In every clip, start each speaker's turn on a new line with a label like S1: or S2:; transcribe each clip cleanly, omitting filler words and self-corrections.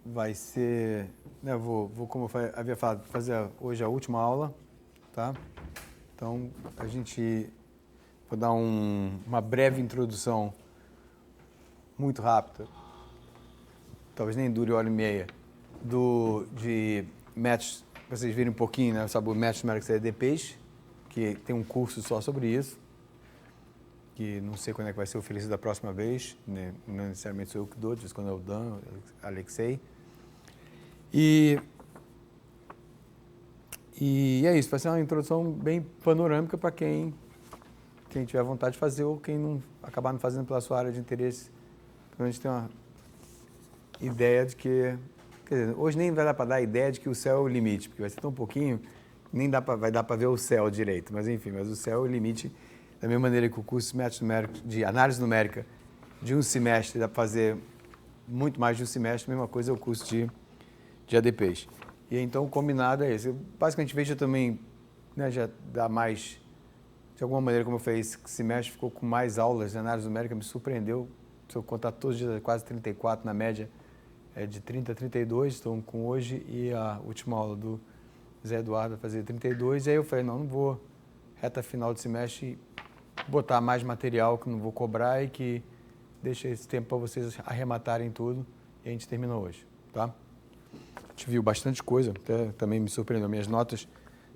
S1: vai ser, né, como eu havia falado, fazer hoje a última aula, tá? Então, vou dar uma breve introdução, muito rápida, talvez nem dure 1h30, de métodos, para vocês verem um pouquinho, né, sabe, o método numérico de EDPs, que tem um curso só sobre isso, que não sei quando é que vai ser oferecido da próxima vez, né? Não necessariamente sou eu que dou, de vez em quando é o Dan, Alexei. E é isso, vai ser uma introdução bem panorâmica para quem tiver vontade de fazer ou quem não acabar não fazendo pela sua área de interesse. Então a gente tem uma ideia de que, quer dizer, hoje nem vai dar para dar a ideia de que o céu é o limite, porque vai ser tão pouquinho, nem vai dar para ver o céu direito, mas enfim, mas o céu é o limite. Da mesma maneira que o curso de métodos numéricos, de análise numérica de um semestre dá para fazer muito mais de um semestre, a mesma coisa é o curso de ADPs. E então o combinado é esse. Basicamente veja também, né, já dá mais, de alguma maneira, como eu falei, esse semestre ficou com mais aulas de análise numérica, me surpreendeu. Se eu contar todos os dias, quase 34 na média, de 30 a 32, estão com hoje, e a última aula do Zé Eduardo vai fazer 32, e aí eu falei, não vou, reta final de semestre, botar mais material que não vou cobrar e que deixa esse tempo para vocês arrematarem tudo, e a gente termina hoje, tá? A gente viu bastante coisa, até também me surpreendeu, minhas notas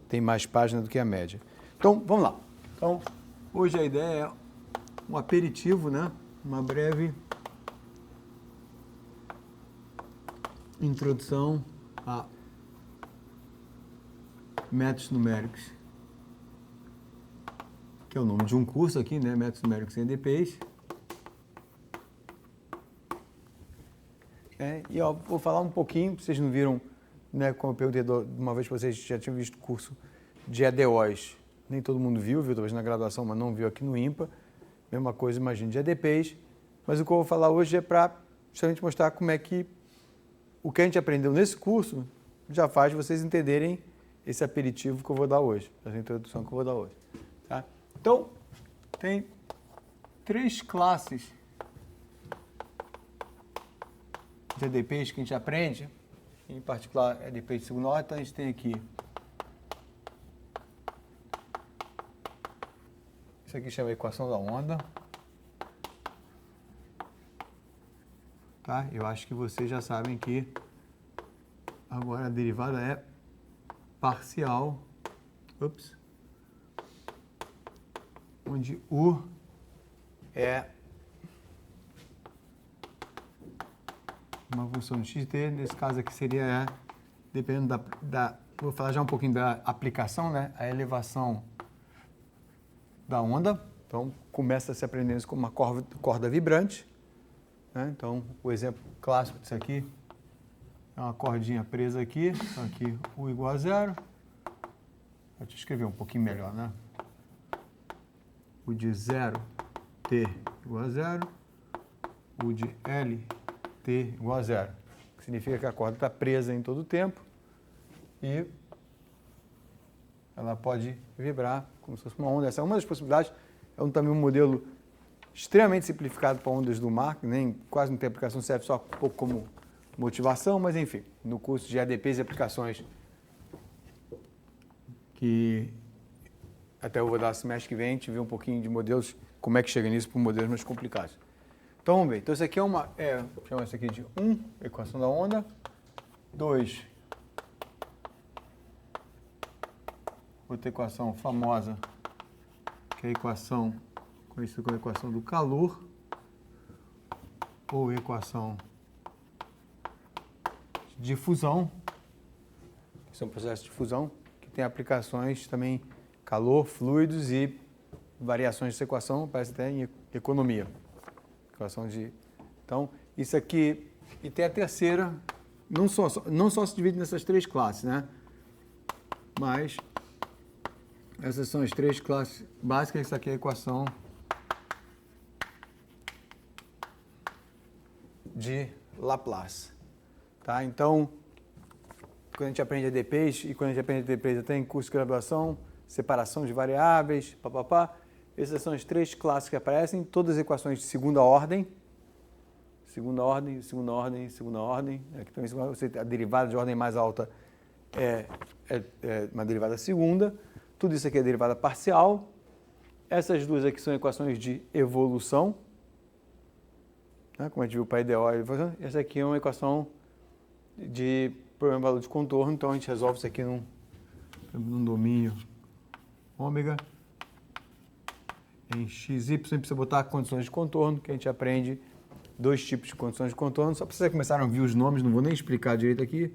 S1: têm mais páginas do que a média. Então, vamos lá. Então, hoje a ideia é um aperitivo, né? Uma breve introdução a métodos numéricos, que é o nome de um curso aqui, né? Métodos numéricos em EDPs. E ó, vou falar um pouquinho, vocês não viram, né? Como eu perguntei de uma vez para vocês, já tinham visto o curso de EDOs. Nem todo mundo viu talvez na graduação, mas não viu aqui no IMPA. Mesma coisa, imagino, de EDPs. Mas o que eu vou falar hoje é para justamente mostrar como é que o que a gente aprendeu nesse curso já faz vocês entenderem esse aperitivo que eu vou dar hoje, essa introdução que eu vou dar hoje. Tá? Então, tem 3 classes de EDPs que a gente aprende, em particular EDPs de segunda ordem. Então, a gente tem aqui, isso aqui chama equação da onda. Tá? Eu acho que vocês já sabem que agora a derivada é parcial, onde U é uma função de xt, nesse caso aqui seria, dependendo vou falar já um pouquinho da aplicação, né? A elevação da onda. Então, começa a se aprendendo isso como uma corda vibrante. Né? Então, o exemplo clássico disso aqui é uma cordinha presa aqui. Então, aqui U igual a 0. Vou te escrever um pouquinho melhor, né? U de 0, T igual a 0. U de L, T igual a 0. Que significa que a corda está presa em todo o tempo e ela pode vibrar como se fosse uma onda. Essa é uma das possibilidades. É também um modelo extremamente simplificado para ondas do mar, que nem quase não tem aplicação, serve só um pouco como motivação, mas enfim, no curso de ADPs e aplicações, que até eu vou dar semestre que vem, a gente vê um pouquinho de modelos, como é que chega nisso para modelos mais complicados. Então vamos ver. Então isso aqui chama isso aqui de 1, equação da onda, 2, outra equação famosa, que é a equação conhecida como equação do calor, ou equação de difusão, que são processos de fusão, que tem aplicações também calor, fluidos e variações dessa equação, parece até em economia. Então, isso aqui, e tem a terceira, não só se divide nessas 3 classes, né? Mas essas são as 3 classes básicas. Isso aqui é a equação de Laplace. Tá? Então, quando a gente aprende EDPs, e quando a gente aprende EDPs até em curso de graduação, separação de variáveis, essas são as 3 classes que aparecem, todas as equações de segunda ordem, segunda ordem, segunda ordem, segunda ordem. Aqui também a derivada de ordem mais alta é uma derivada segunda. Tudo isso aqui é derivada parcial. Essas duas aqui são equações de evolução, né? Como a gente viu para IDO, essa aqui é uma equação de problema de valor de contorno, então a gente resolve isso aqui num domínio ômega em xy, precisa botar condições de contorno, que a gente aprende dois tipos de condições de contorno, só para vocês começarem a ver os nomes, não vou nem explicar direito aqui,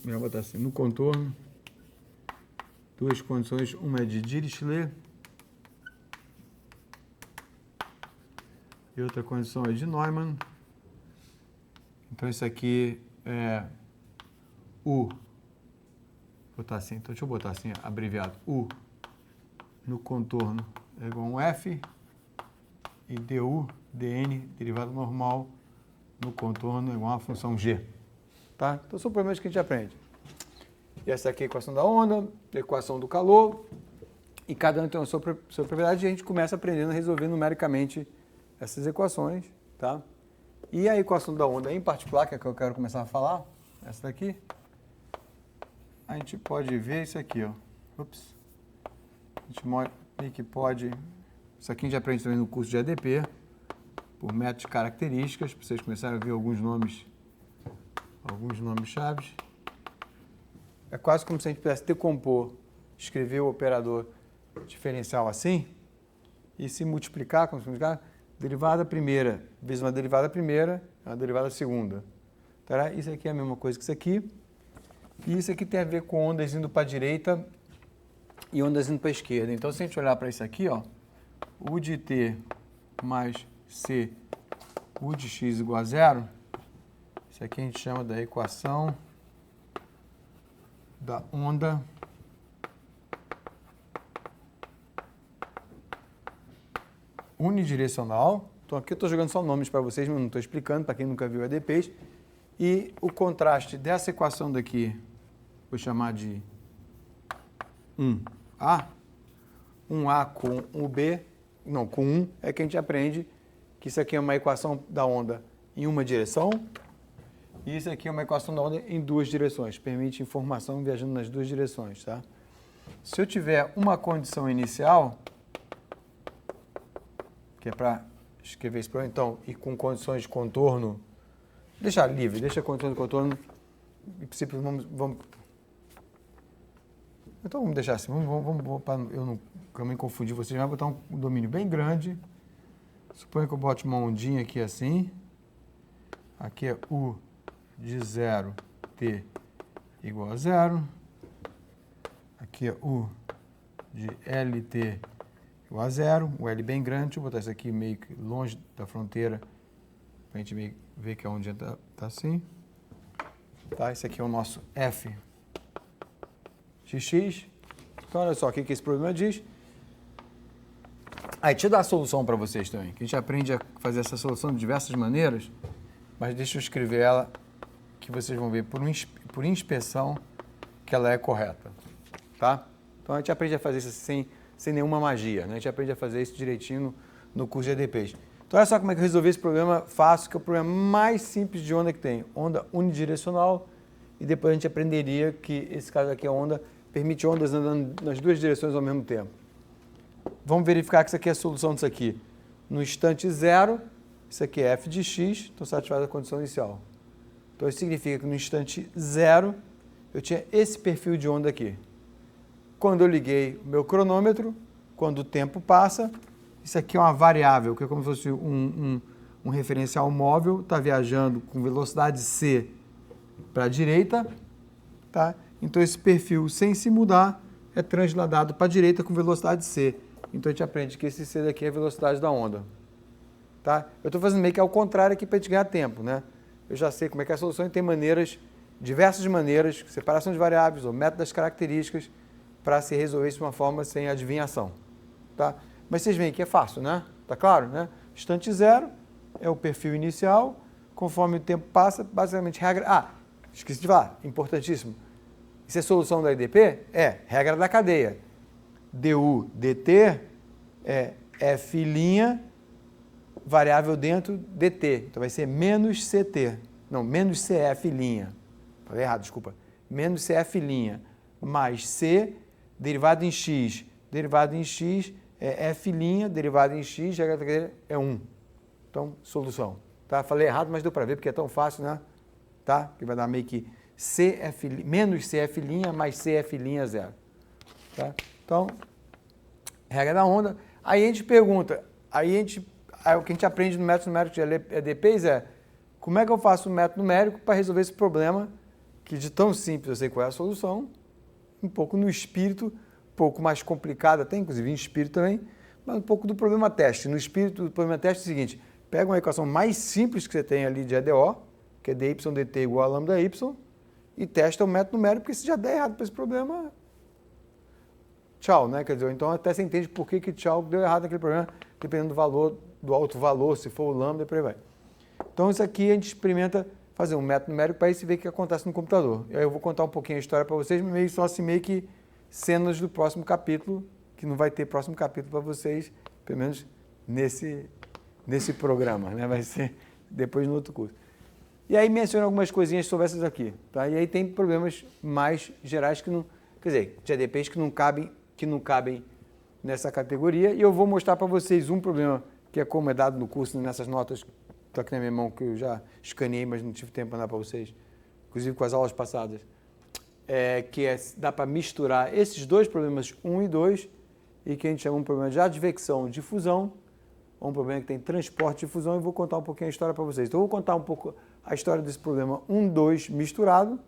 S1: melhor botar assim, no contorno, duas condições, uma é de Dirichlet, e outra condição é de Neumann. Então, isso aqui é U. Vou botar assim, então deixa eu botar assim, abreviado. U no contorno é igual a um F e du, dn, derivada normal, no contorno é igual a uma função g. Tá? Então, são problemas que a gente aprende. E essa aqui é a equação da onda, a equação do calor, e cada um tem a sua propriedade, e a gente começa aprendendo a resolver numericamente essas equações, tá? E a equação da onda em particular, que é a que eu quero começar a falar, essa daqui, a gente pode ver isso aqui, ó. Ups. A gente que pode... Isso aqui a gente aprende também no curso de ADP, por método de características, para vocês começarem a ver alguns nomes chaves. É quase como se a gente pudesse decompor, escrever o operador diferencial assim, e se multiplicar, como se multiplicar, derivada primeira vezes uma derivada primeira, uma derivada segunda. Tá? Isso aqui é a mesma coisa que isso aqui. E isso aqui tem a ver com ondas indo para a direita e ondas indo para a esquerda. Então, se a gente olhar para isso aqui, ó, U de t mais c, U de x igual a zero, isso aqui a gente chama da equação da onda unidirecional. Então, aqui eu estou jogando só nomes para vocês, mas não estou explicando, para quem nunca viu ADPs. E o contraste dessa equação daqui, vou chamar de 1A. 1A com 1B, não, com 1, é que a gente aprende que isso aqui é uma equação da onda em uma direção. E isso aqui é uma equação da onda em duas direções. Permite informação viajando nas duas direções, tá? Se eu tiver uma condição inicial, que é para escrever esse problema, então, e com condições de contorno, deixar livre, deixa a condição de contorno, em princípio, então vamos deixar assim, vamos para eu não me confundir vocês, vamos botar um domínio bem grande, suponha que eu bote uma ondinha aqui assim, aqui é U de 0, T igual a 0, aqui é U de LT igual a 0, o L bem grande, deixa eu botar isso aqui meio que longe da fronteira, para a gente meio ver que a ondinha tá assim. Tá, esse aqui é o nosso F de x. Então, olha só o que esse problema diz. Aí, deixa eu dar a solução para vocês também, que a gente aprende a fazer essa solução de diversas maneiras, mas deixa eu escrever ela, que vocês vão ver por inspeção que ela é correta. Tá? Então, a gente aprende a fazer isso sem nenhuma magia, né? A gente aprende a fazer isso direitinho no curso de ADPs. Então, olha só como é que eu resolvi esse problema fácil, que é o problema mais simples de onda que tem. Onda unidirecional, e depois a gente aprenderia que esse caso aqui, a onda, permite ondas andando nas duas direções ao mesmo tempo. Vamos verificar que isso aqui é a solução disso aqui. No instante zero, isso aqui é f de x, então satisfaz a condição inicial. Então, isso significa que no instante zero, eu tinha esse perfil de onda aqui. Quando eu liguei o meu cronômetro, quando o tempo passa, isso aqui é uma variável, que é como se fosse um referencial móvel, está viajando com velocidade c para a direita, tá? Então, esse perfil, sem se mudar, é transladado para a direita com velocidade c. Então, a gente aprende que esse c daqui é a velocidade da onda. Tá? Eu estou fazendo meio que ao contrário aqui para a gente ganhar tempo, né? Eu já sei como é que é a solução e tem diversas maneiras, separação de variáveis ou método das características, para se resolver isso de uma forma sem adivinhação. Tá? Mas vocês veem que é fácil, né? Tá claro, né? Instante zero é o perfil inicial, conforme o tempo passa, basicamente regra... Ah, esqueci de falar, importantíssimo. Isso é solução da IDP? É, regra da cadeia. du dt é f' variável dentro dt. Então vai ser menos CT. Não, menos CF'. Falei errado, desculpa. Menos CF' mais C, derivado em x. Derivado em x é F', derivado em x, é 1. Então, solução. Tá? Falei errado, mas deu para ver, porque é tão fácil, né? Tá? Que vai dar meio que CF', menos CF' mais CF' 0. Tá? Então, regra da onda. Aí a gente pergunta, aí o que a gente aprende no método numérico de EDPs é como é que eu faço um método numérico para resolver esse problema que de tão simples eu sei qual é a solução, um pouco no espírito, um pouco mais complicado até, inclusive em espírito também, mas um pouco do problema teste. No espírito do problema teste é o seguinte, pega uma equação mais simples que você tem ali de EDO, que é dy dt igual a lambda y, e testa o método numérico, porque se já der errado para esse problema, tchau, né? Quer dizer, então até você entende por que tchau deu errado naquele problema, dependendo do valor, do alto valor, se for o lambda, e por aí vai. Então isso aqui a gente experimenta fazer um método numérico para isso ver o que acontece no computador. E aí eu vou contar um pouquinho a história para vocês, meio só assim, meio que cenas do próximo capítulo, que não vai ter próximo capítulo para vocês, pelo menos nesse programa, né? Vai ser depois no outro curso. E aí menciono algumas coisinhas sobre essas aqui, tá? E aí tem problemas mais gerais que não, quer dizer, de EDPs que não cabem nessa categoria, e eu vou mostrar para vocês um problema que é como é dado no curso, nessas notas, estou aqui na minha mão, que eu já escaneei, mas não tive tempo para dar para vocês, inclusive com as aulas passadas, dá para misturar esses dois problemas 1 e 2, e que a gente chama um problema de advecção de fusão, um problema que tem transporte de fusão, e vou contar um pouquinho a história para vocês. Então, eu vou contar um pouco a história desse problema 1, 2 misturado,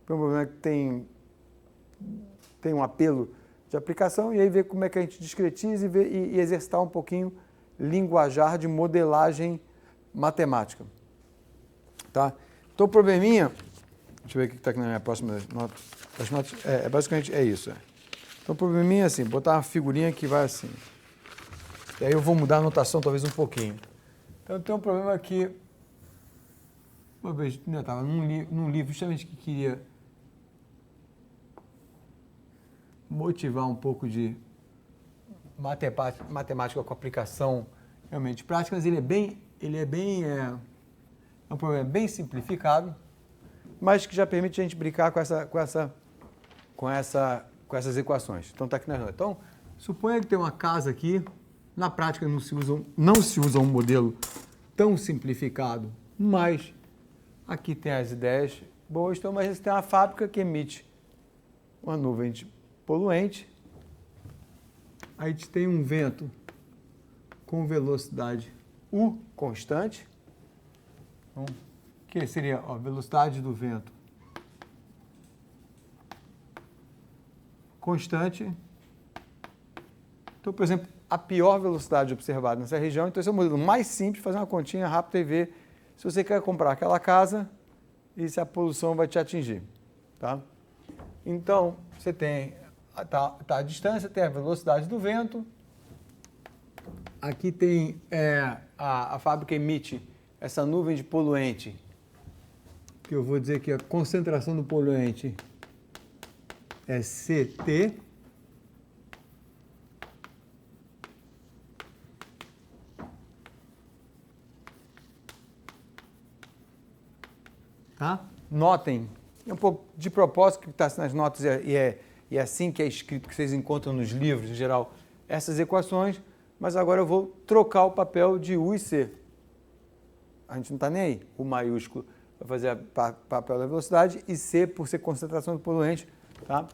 S1: que é um problema que tem um apelo de aplicação, e aí ver como é que a gente discretiza e exercitar um pouquinho linguajar de modelagem matemática. Tá? Então, o probleminha, deixa eu ver o que está aqui na minha próxima nota. As notas, basicamente é isso. Então, o probleminha é assim, botar uma figurinha que vai assim. E aí eu vou mudar a notação talvez um pouquinho. Então, tem um problema aqui. Uma vez, eu estava num livro justamente que queria motivar um pouco de matemática com aplicação realmente prática, mas ele é um problema bem simplificado, mas que já permite a gente brincar com essas equações. Então, está aqui na notas. Então, suponha que tem uma casa aqui, na prática não se usa um modelo tão simplificado, mas aqui tem as ideias boas, então, mas você tem uma fábrica que emite uma nuvem de poluente, a gente tem um vento com velocidade U constante, então, que seria a velocidade do vento constante. Então, por exemplo, a pior velocidade observada nessa região, então esse é o modelo mais simples, fazer uma continha rápida e ver se você quer comprar aquela casa e se a poluição vai te atingir. Tá? Então, você tem a distância, tem a velocidade do vento, aqui tem a fábrica emite essa nuvem de poluente, que eu vou dizer que a concentração do poluente é CT. Tá? Notem, é um pouco de propósito que está nas notas e é assim que é escrito, que vocês encontram nos livros, em geral, essas equações, mas agora eu vou trocar o papel de U e C. A gente não está nem aí. U maiúsculo vai fazer o papel da velocidade e C por ser concentração do poluente. Tá?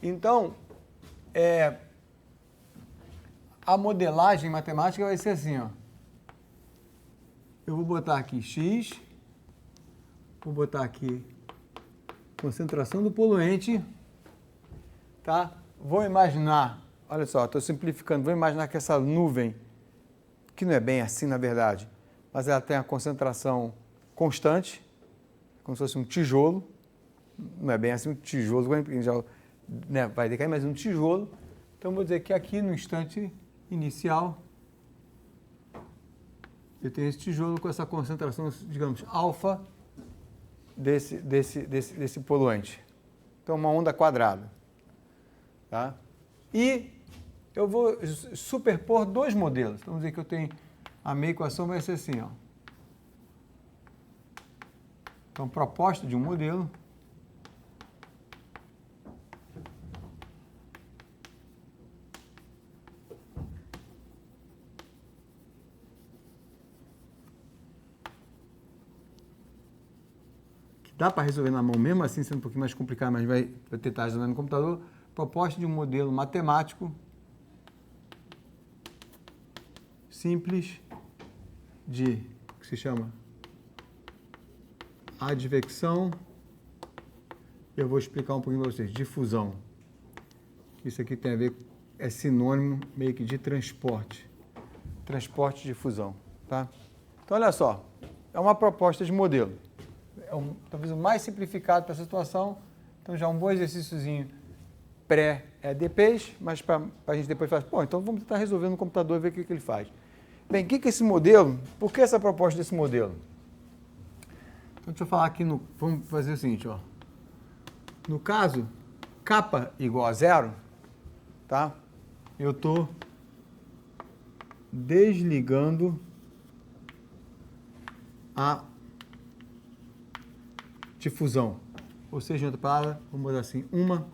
S1: Então, a modelagem matemática vai ser assim, ó. Eu vou botar aqui X, vou botar aqui concentração do poluente, tá? Vou imaginar, olha só, estou simplificando, vou imaginar que essa nuvem, que não é bem assim na verdade, mas ela tem a concentração constante, como se fosse um tijolo, não é bem assim um tijolo, já, né, vai decair, mas um tijolo. Então, vou dizer que aqui no instante inicial, eu tenho esse tijolo com essa concentração, digamos, alfa desse poluente. Então, uma onda quadrada. Tá? E eu vou superpor dois modelos. Então, vamos dizer que eu tenho a minha equação vai ser assim, ó. Então, proposta de um modelo que dá para resolver na mão, mesmo assim sendo um pouquinho mais complicado, mas vai tentar resolver no computador. Proposta de um modelo matemático simples de, que se chama advecção. Eu vou explicar um pouquinho para vocês. Difusão. Isso aqui tem a ver, é sinônimo meio que de transporte. Transporte de difusão, tá? Então, olha só. É uma proposta de modelo. É talvez o mais simplificado para essa situação. Então, já um bom exercíciozinho pré-EDPs, mas para a gente depois falar, pô, então vamos tentar resolver no computador e ver o que ele faz. Bem, o que é esse modelo? Por que essa proposta desse modelo? Então, deixa eu falar aqui, vamos fazer o seguinte, ó. No caso, k igual a 0, tá? Eu estou desligando a difusão. Ou seja, em outra palavra, vamos botar assim, uma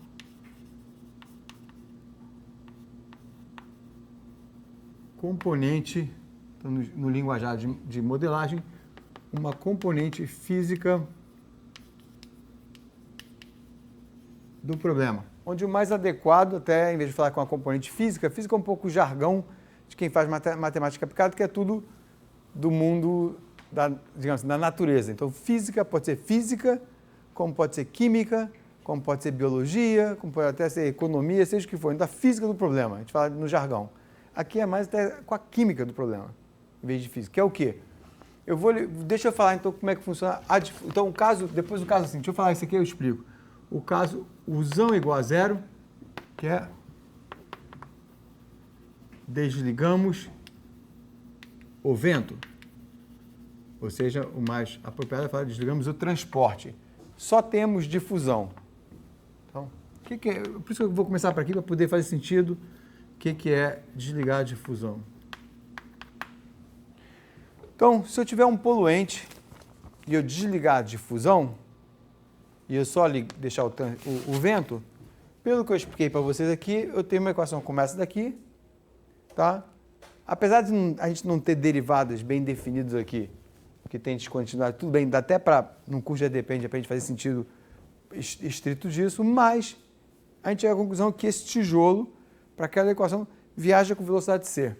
S1: componente, então, no linguajar de modelagem, uma componente física do problema. Onde o mais adequado, até em vez de falar com a componente física, física é um pouco o jargão de quem faz matemática aplicada, que é tudo do mundo digamos assim, da natureza. Então, física pode ser física, como pode ser química, como pode ser biologia, como pode até ser economia, seja o que for. Então, a física do problema, a gente fala no jargão. Aqui é mais até com a química do problema, em vez de física. Que é o quê? Deixa eu falar então como é que funciona. Então, depois do caso assim, deixa eu falar isso aqui, eu explico. O caso, usão igual a 0, que é desligamos o vento. Ou seja, o mais apropriado é falar desligamos o transporte. Só temos difusão. Então, por isso que eu vou começar por aqui, para poder fazer sentido o que é desligar a difusão. Então, se eu tiver um poluente e eu desligar a difusão, e eu só deixar o vento, pelo que eu expliquei para vocês aqui, eu tenho uma equação que começa daqui, tá? Apesar de a gente não ter derivadas bem definidas aqui, que tem descontinuidade, tudo bem, dá até para, num curso de EDP, para a gente fazer sentido estrito disso, mas a gente chega à conclusão que esse tijolo, para aquela equação, viaja com velocidade c.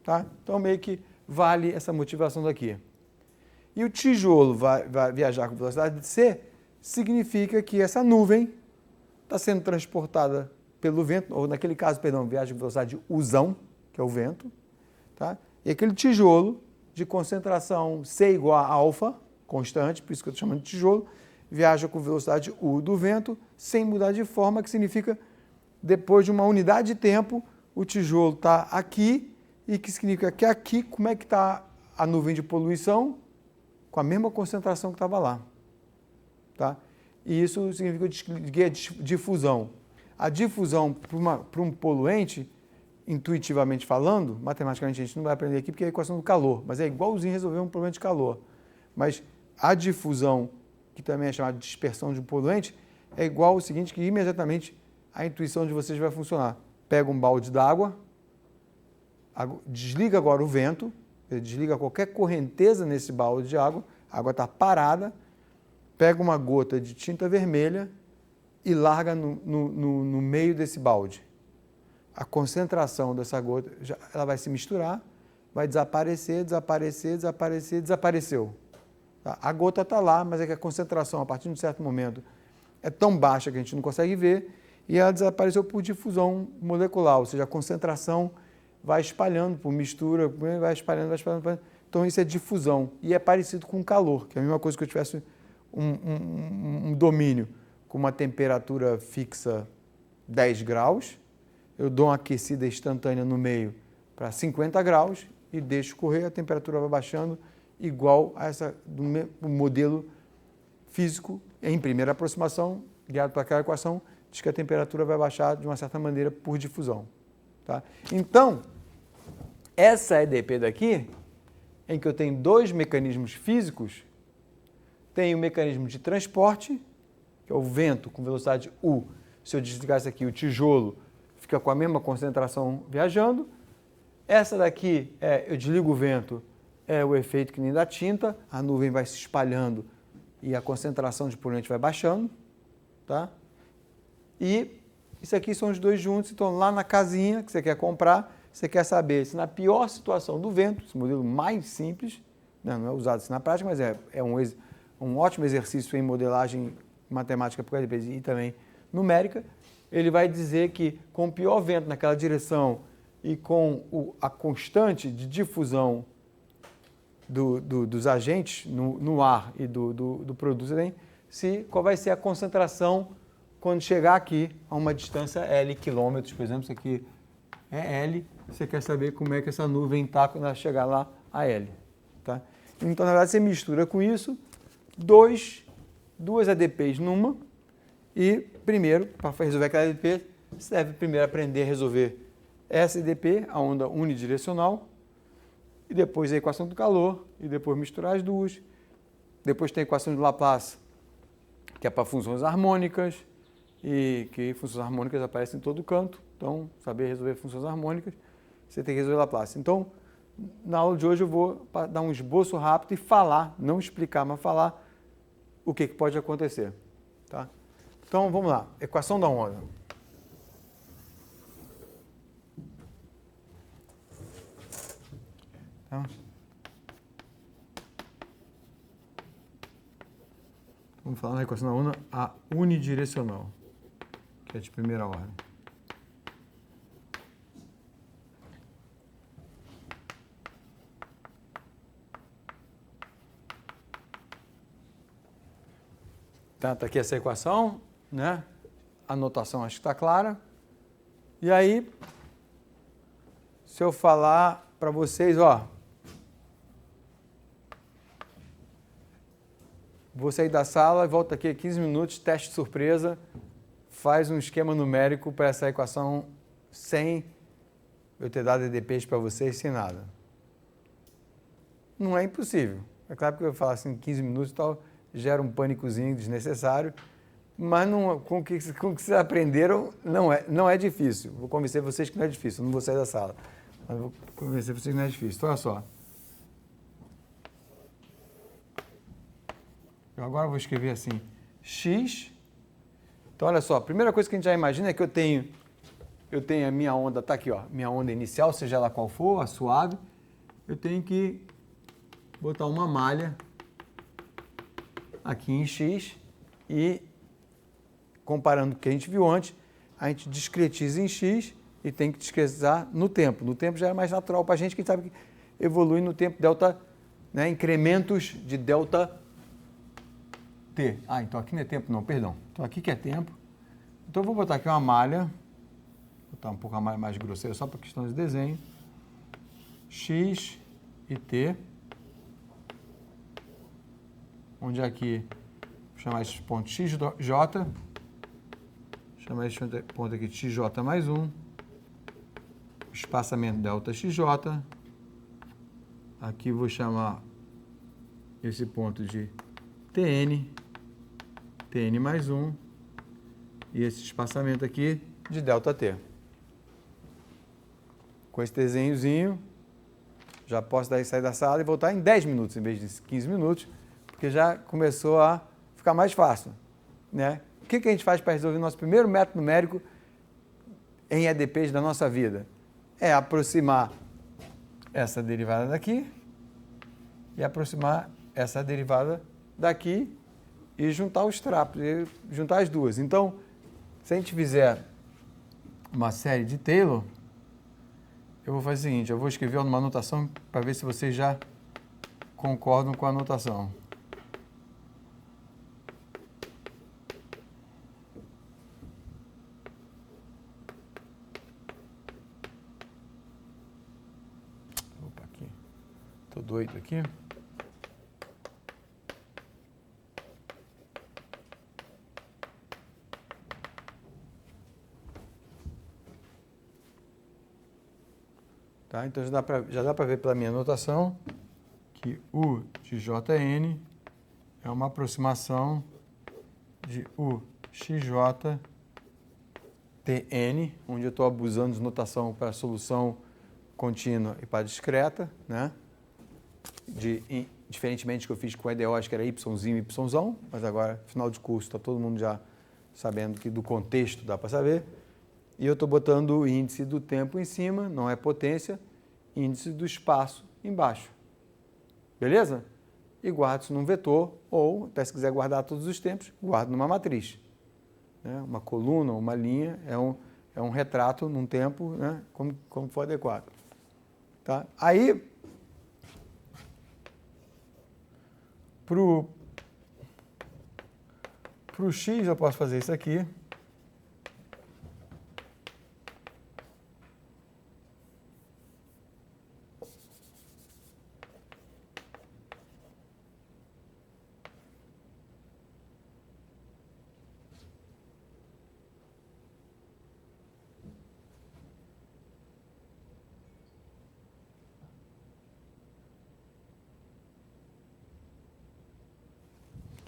S1: Tá? Então, meio que vale essa motivação daqui. E o tijolo vai viajar com velocidade c, significa que essa nuvem está sendo transportada pelo vento, ou naquele caso, perdão, viaja com velocidade usão, que é o vento, tá? E aquele tijolo de concentração C igual a alfa, constante, por isso que eu estou chamando de tijolo, viaja com velocidade U do vento, sem mudar de forma, que significa, depois de uma unidade de tempo, o tijolo está aqui, e que significa que aqui, como é que está a nuvem de poluição? Com a mesma concentração que estava lá. Tá? E isso significa que é difusão. A difusão para um poluente, intuitivamente falando, matematicamente a gente não vai aprender aqui porque é a equação do calor, mas é igualzinho resolver um problema de calor. Mas a difusão, que também é chamada de dispersão de um poluente, é igual ao seguinte, que imediatamente a intuição de vocês vai funcionar. Pega um balde d'água, desliga agora o vento, desliga qualquer correnteza nesse balde de água, a água está parada, pega uma gota de tinta vermelha e larga no meio desse balde. A concentração dessa gota, ela vai se misturar, vai desaparecer, desapareceu. Tá? A gota está lá, mas é que a concentração, a partir de um certo momento, é tão baixa que a gente não consegue ver, e ela desapareceu por difusão molecular, ou seja, a concentração vai espalhando por mistura, vai espalhando. Então isso é difusão, e é parecido com calor, que é a mesma coisa que eu tivesse um domínio com uma temperatura fixa 10 graus, eu dou uma aquecida instantânea no meio para 50 graus e deixo correr, a temperatura vai baixando igual a essa do modelo físico em primeira aproximação, guiado para aquela equação, diz que a temperatura vai baixar de uma certa maneira por difusão. Tá? Então, Essa EDP daqui, em que eu tenho dois mecanismos físicos, tem o mecanismo de transporte, que é o vento com velocidade U. Se eu desligar isso aqui, o tijolo fica com a mesma concentração viajando. Essa daqui, eu desligo o vento, é o efeito que nem da tinta, a nuvem vai se espalhando e a concentração de poluente vai baixando, tá? E isso aqui são os dois juntos, então lá na casinha que você quer comprar, você quer saber se na pior situação do vento, esse modelo mais simples, né, não é usado assim na prática, mas é um ótimo exercício em modelagem matemática por e também numérica, ele vai dizer que com o pior vento naquela direção e com a constante de difusão dos agentes no ar e do produto, qual vai ser a concentração quando chegar aqui a uma distância L quilômetros, por exemplo, isso aqui é L, você quer saber como é que essa nuvem está quando ela chegar lá a L. Tá? Então, na verdade, você mistura com isso duas ADPs numa e, primeiro, para resolver aquela ADP, você deve primeiro aprender a resolver essa ADP, a onda unidirecional, e depois a equação do calor, e depois misturar as duas. Depois tem a equação de Laplace, que é para funções harmônicas, e que funções harmônicas aparecem em todo canto. Então, saber resolver funções harmônicas, você tem que resolver Laplace. Então, na aula de hoje eu vou dar um esboço rápido e falar, não explicar, mas falar o que pode acontecer. Tá? Então, vamos lá. Equação da onda. Tá? Vamos falar na equação da onda, a unidirecional, que é de primeira ordem. Tá aqui essa equação, né? A notação acho que está clara. E aí, se eu falar para vocês, ó, vou sair da sala e volto aqui a 15 minutos, teste surpresa, faz um esquema numérico para essa equação sem eu ter dado EDPs para vocês, sem nada. Não é impossível. É claro que eu falar assim 15 minutos e tal, gera um pânicozinho desnecessário, mas não, com o que vocês aprenderam não é difícil. Vou convencer vocês que não é difícil, não vou sair da sala, mas vou convencer vocês que não é difícil. Então, olha só. Eu agora vou escrever assim, x. Então, olha só, a primeira coisa que a gente já imagina é que eu tenho a minha onda, tá aqui, ó, minha onda inicial, seja ela qual for, a suave, eu tenho que botar uma malha aqui em x e, comparando com o que a gente viu antes, a gente discretiza em x e tem que discretizar no tempo. No tempo já é mais natural para a gente, que sabe que evolui no tempo delta, né, incrementos de delta t. Ah, então aqui não é tempo não, perdão. Então aqui que é tempo. Então eu vou botar aqui uma malha, vou botar um pouco a malha mais grosseira só para questão de desenho. X e t. Onde aqui, vou chamar esse ponto xj, chamar esse ponto aqui de xj mais 1, espaçamento delta xj, aqui vou chamar esse ponto de tn mais 1, e esse espaçamento aqui de delta t. Com esse desenhozinho, já posso sair da sala e voltar em 10 minutos, em vez de 15 minutos, porque já começou a ficar mais fácil, né? O que a gente faz para resolver o nosso primeiro método numérico em EDPs da nossa vida? É aproximar essa derivada daqui e aproximar essa derivada daqui e juntar os trapos, juntar as duas. Então, se a gente fizer uma série de Taylor, eu vou fazer o seguinte, eu vou escrever uma anotação para ver se vocês já concordam com a anotação. Opa, aqui. Tô doido aqui. Tá? Então já dá para ver pela minha notação que U de Jn é uma aproximação de U xj Tn, onde eu estou abusando de notação para solução contínua e para discreta, né? Diferentemente do que eu fiz com o EDO, acho que era Yzinho e Yzão, mas agora, final de curso, está todo mundo já sabendo que do contexto dá para saber. E eu estou botando o índice do tempo em cima, não é potência, índice do espaço embaixo. Beleza? E guardo isso num vetor, ou, até se quiser guardar todos os tempos, guardo numa matriz. Né? Uma coluna, uma linha, é um retrato num tempo, né? como for adequado. Tá? Aí, para o x eu posso fazer isso aqui.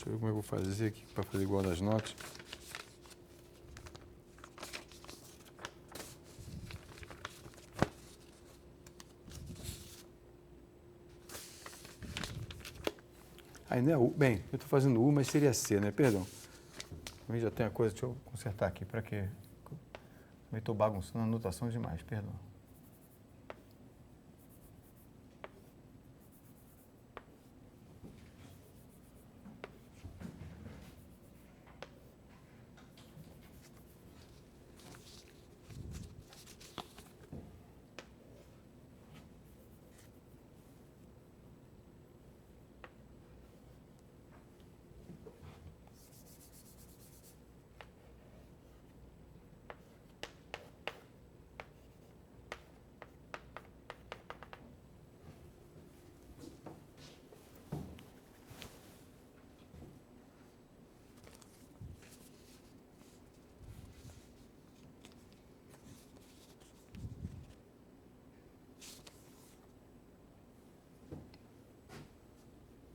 S1: Deixa eu ver como eu vou fazer aqui para fazer igual das notas. Aí não é U. Bem, eu estou fazendo U, mas seria C, né? Perdão. Também já tem a coisa, deixa eu consertar aqui, para quê? Também estou bagunçando a anotação demais, perdão.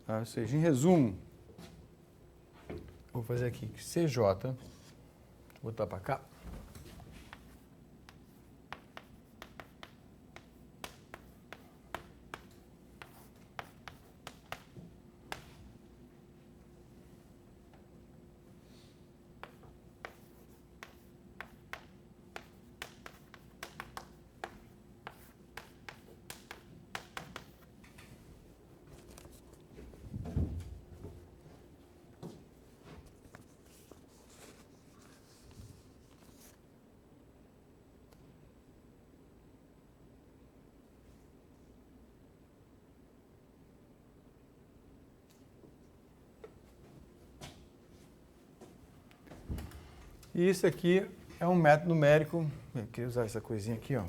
S1: Ou seja, em resumo, vou fazer aqui que CJ, vou botar para cá. E isso aqui é um método numérico. Eu queria usar essa coisinha aqui, ó.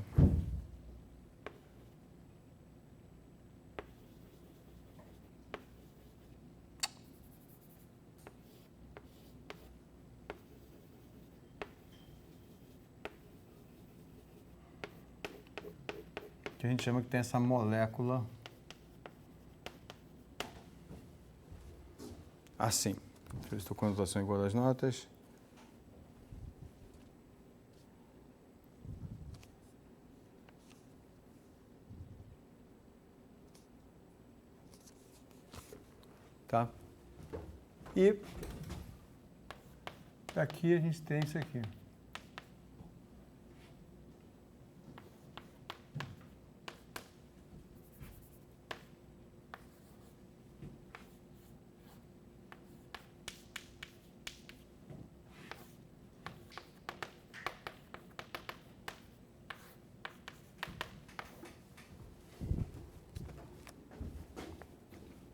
S1: Que a gente chama que tem essa molécula assim. Eu estou com a notação igual das notas. Tá? E aqui a gente tem isso aqui.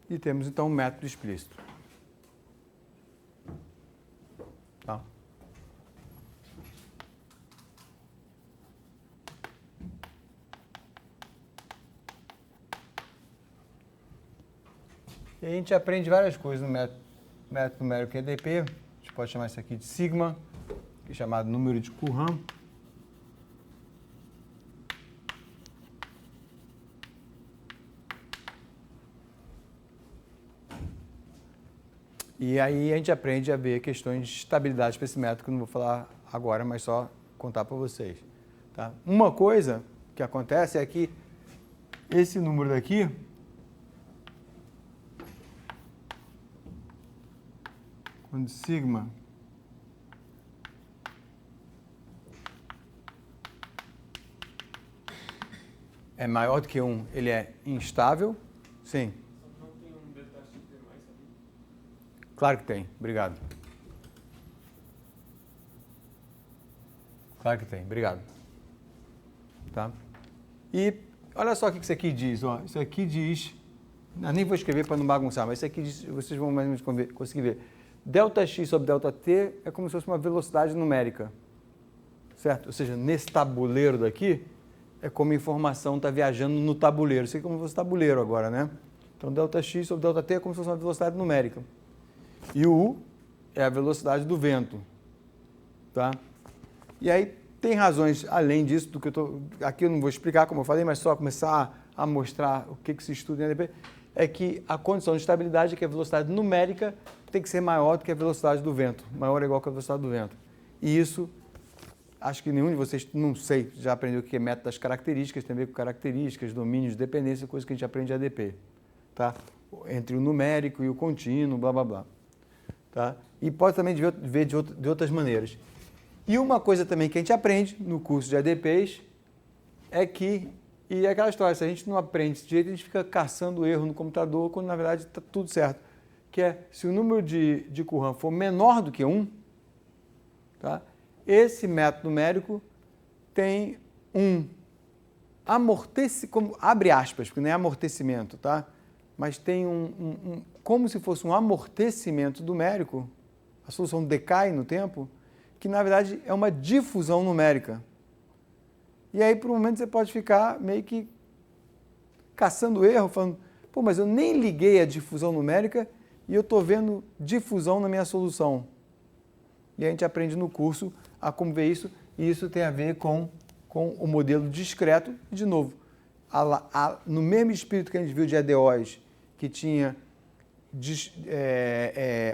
S1: E temos, então, um método explícito. Tá? E a gente aprende várias coisas no método numérico EDP. A gente pode chamar isso aqui de sigma, que é chamado número de Courant. E aí a gente aprende a ver questões de estabilidade para esse método, que eu não vou falar agora, mas só contar para vocês. Tá? Uma coisa que acontece é que esse número daqui quando sigma é maior do que 1, ele é instável? Sim.
S2: Não tem um delta X mais, sabia?
S1: Claro que tem, obrigado. Claro que tem, obrigado. Tá? E olha só o que isso aqui diz. Ó. Isso aqui diz, eu nem vou escrever para não bagunçar, mas isso aqui diz, vocês vão mais ou menos conseguir ver. Delta x sobre delta t é como se fosse uma velocidade numérica. Certo? Ou seja, nesse tabuleiro daqui, é como a informação está viajando no tabuleiro. Isso aqui é como se fosse tabuleiro agora, né? Então, delta x sobre delta t é como se fosse uma velocidade numérica. E o u é a velocidade do vento. Tá? E aí, tem razões além disso, do que eu tô, aqui eu não vou explicar, como eu falei, mas só começar a mostrar o que se estuda em ADP, é que a condição de estabilidade é que a velocidade numérica tem que ser maior do que a velocidade do vento, maior ou igual que a velocidade do vento. E isso, acho que nenhum de vocês, não sei, já aprendeu o que é método das características, tem a ver com características, domínios de dependência, coisa que a gente aprende em ADP, tá? Entre o numérico e o contínuo, blá, blá, blá. Tá? E pode também ver de outras maneiras. E uma coisa também que a gente aprende no curso de ADPs é que, e é aquela história, se a gente não aprende desse jeito, a gente fica caçando erro no computador, quando na verdade está tudo certo. Que é, se o número de Courant for menor do que 1, tá? Esse método numérico tem um amortecimento, como, abre aspas, porque não é amortecimento, tá? Mas tem como se fosse um amortecimento numérico, a solução decai no tempo, que na verdade é uma difusão numérica. E aí, por um momento, você pode ficar meio que caçando erro, falando, pô, mas eu nem liguei a difusão numérica e eu estou vendo difusão na minha solução. E a gente aprende no curso a como ver isso, e isso tem a ver com o modelo discreto, de novo, no mesmo espírito que a gente viu de EDOs, que tinha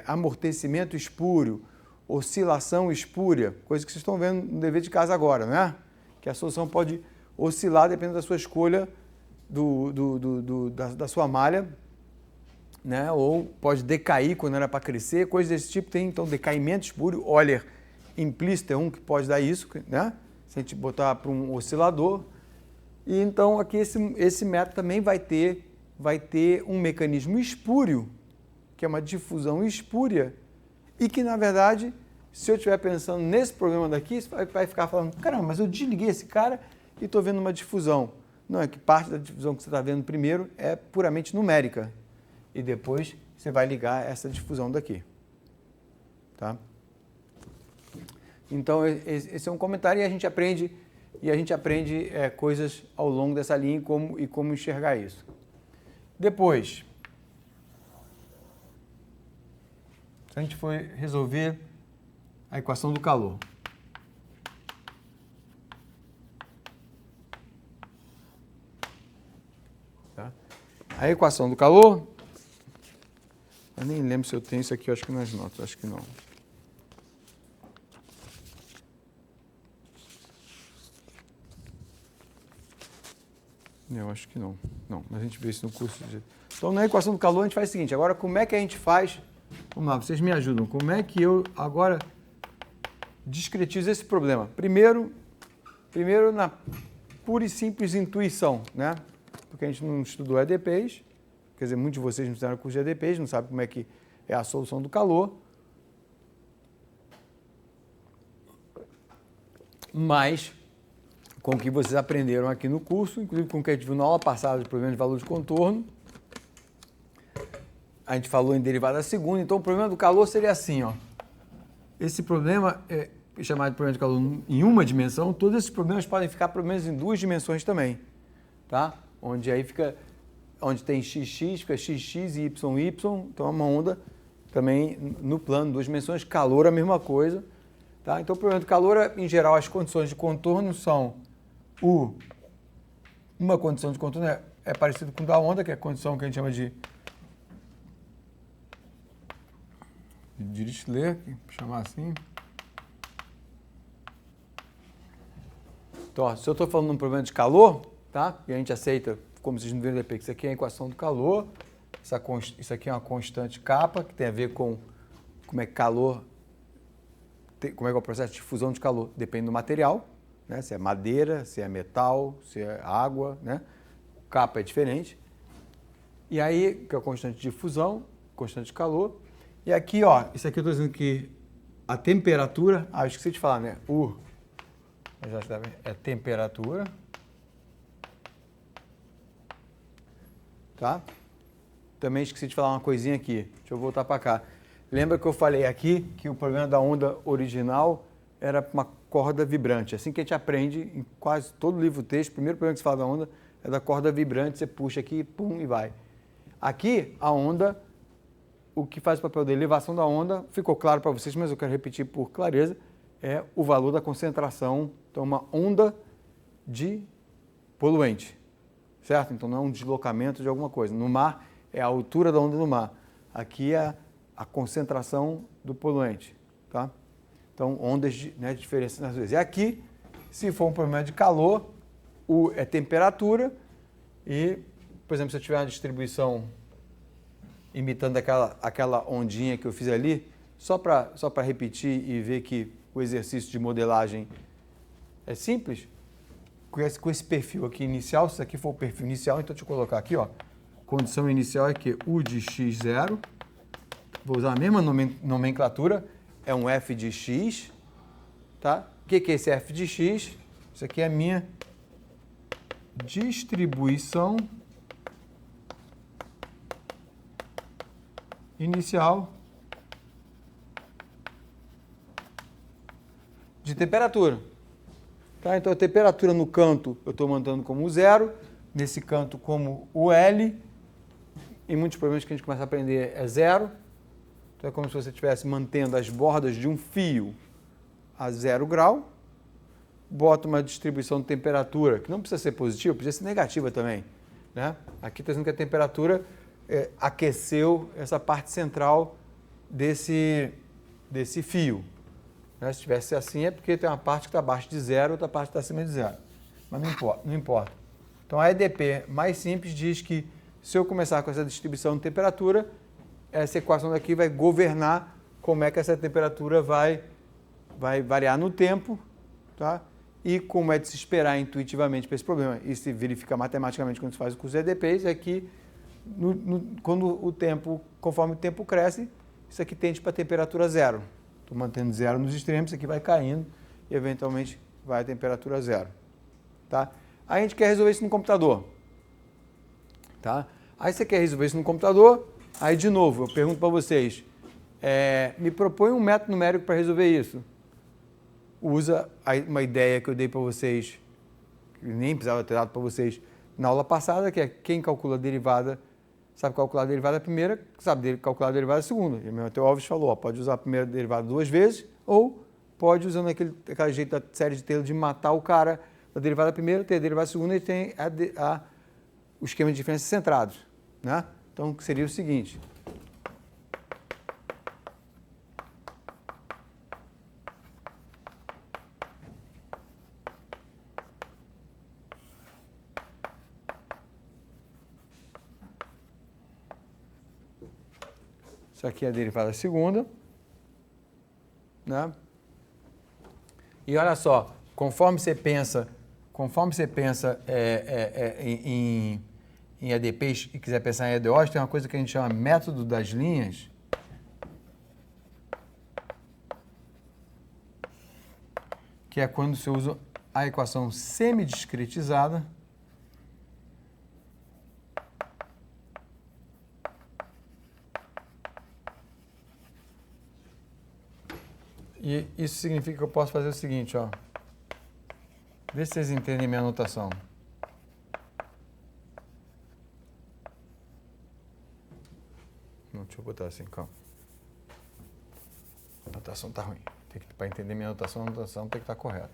S1: amortecimento espúrio, oscilação espúria, coisa que vocês estão vendo no dever de casa agora, né? Que a solução pode oscilar dependendo da sua escolha da sua malha, né? Ou pode decair quando era para crescer, coisas desse tipo. Tem então decaimento espúrio, Euler implícito é um que pode dar isso, né? Se a gente botar para um oscilador. E então aqui esse método também vai ter um mecanismo espúrio, que é uma difusão espúria, e que, na verdade, se eu estiver pensando nesse problema daqui, você vai ficar falando, caramba, mas eu desliguei esse cara e estou vendo uma difusão. Não, é que parte da difusão que você está vendo primeiro é puramente numérica. E depois você vai ligar essa difusão daqui. Tá? Então, esse é um comentário e a gente aprende coisas ao longo dessa linha e como enxergar isso. Depois, a gente foi resolver a equação do calor. Tá? A equação do calor, eu nem lembro se eu tenho isso aqui, eu acho que nas notas, acho que não. Eu acho que não. Não, mas a gente vê isso no curso. Então, na equação do calor, a gente faz o seguinte. Agora, como é que a gente faz? Vamos lá, vocês me ajudam. Como é que eu agora discretizo esse problema? Primeiro na pura e simples intuição, né? Porque a gente não estudou EDPs. Quer dizer, muitos de vocês não fizeram o curso de EDPs, não sabem como é que é a solução do calor. Mas, com o que vocês aprenderam aqui no curso, inclusive com o que a gente viu na aula passada de problemas de valor de contorno, a gente falou em derivada segunda, então o problema do calor seria assim, ó. Esse problema é chamado de problema de calor em uma dimensão, todos esses problemas podem ficar problemas em duas dimensões também, tá? Onde tem xx, fica xx e yy, então é uma onda também no plano, duas dimensões, calor a mesma coisa, tá? Então o problema do calor, em geral, as condições de contorno são uma condição de contorno é parecido com o da onda, que é a condição que a gente chama de de Dirichlet, chamar assim. Então, ó, se eu estou falando de um problema de calor, tá? E a gente aceita, como vocês não viram, que isso aqui é a equação do calor, isso aqui é uma constante kappa, que tem a ver com como é que calor, como é que é o processo de fusão de calor, depende do material, né? Se é madeira, se é metal, se é água, né? O kappa é diferente. E aí, que é a constante de fusão, constante de calor. E aqui, ó, isso aqui eu estou dizendo que a temperatura, eu esqueci de falar, né? É temperatura, tá? Também esqueci de falar uma coisinha aqui. Deixa eu voltar para cá. Lembra que eu falei aqui que o problema da onda original era uma corda vibrante. Assim que a gente aprende em quase todo livro texto, o primeiro problema que se fala da onda é da corda vibrante, você puxa aqui, pum, e vai. Aqui, a onda, o que faz o papel da elevação da onda, ficou claro para vocês, mas eu quero repetir por clareza, é o valor da concentração. Então, uma onda de poluente, certo? Então, não é um deslocamento de alguma coisa. No mar, é a altura da onda no mar. Aqui é a concentração do poluente, tá? Então, ondas de diferença nas duas. E aqui, se for um problema de calor, é temperatura e, por exemplo, se eu tiver uma distribuição imitando aquela ondinha que eu fiz ali, só para repetir e ver que o exercício de modelagem é simples, com esse perfil aqui inicial, se isso aqui for o perfil inicial, então deixa eu colocar aqui, ó, condição inicial é que U de x0, vou usar a mesma nomenclatura, é um f de x, tá? O que é esse f de x? Isso aqui é a minha distribuição inicial de temperatura. Tá? Então, a temperatura no canto eu estou mantendo como 0, nesse canto como o L. Em muitos problemas que a gente começa a aprender é 0. Então, é como se você estivesse mantendo as bordas de um fio a 0 grau. Bota uma distribuição de temperatura, que não precisa ser positiva, precisa ser negativa também. Né? Aqui está dizendo que a temperatura aqueceu essa parte central desse fio. Né? Se tivesse assim é porque tem uma parte que está abaixo de 0, outra parte está acima de 0. Mas não importa. Então a EDP mais simples diz que se eu começar com essa distribuição de temperatura, essa equação daqui vai governar como é que essa temperatura vai variar no tempo, tá? E como é de se esperar intuitivamente para esse problema. E se verifica matematicamente quando se faz o curso de EDPs, é que conforme o tempo cresce, isso aqui tende para a temperatura 0. Estou mantendo 0 nos extremos, isso aqui vai caindo e eventualmente vai a temperatura 0. Tá? Aí a gente quer resolver isso no computador. Tá? Aí você quer resolver isso no computador, aí de novo, eu pergunto para vocês, me propõe um método numérico para resolver isso. Usa uma ideia que eu dei para vocês, que nem precisava ter dado para vocês na aula passada, que é quem calcula a derivada, sabe calcular a derivada primeira, sabe calcular a derivada segunda. E o meu Alves falou, pode usar a primeira derivada 2 vezes, ou pode usando aquele jeito da série de Taylor de matar o cara da derivada primeira, ter a derivada segunda e tem o esquema de diferenças centrados. Né? Então, seria o seguinte. Isso aqui é a derivada segunda. Né? E olha só, conforme você pensa em EDPs e quiser pensar em EDOs, tem uma coisa que a gente chama método das linhas, que é quando você usa a equação semidiscretizada e isso significa que eu posso fazer o seguinte, ó. Vê se vocês entendem minha anotação. Não, deixa eu botar assim, calma. A anotação tá ruim. Para entender minha anotação, a anotação tem que estar correta.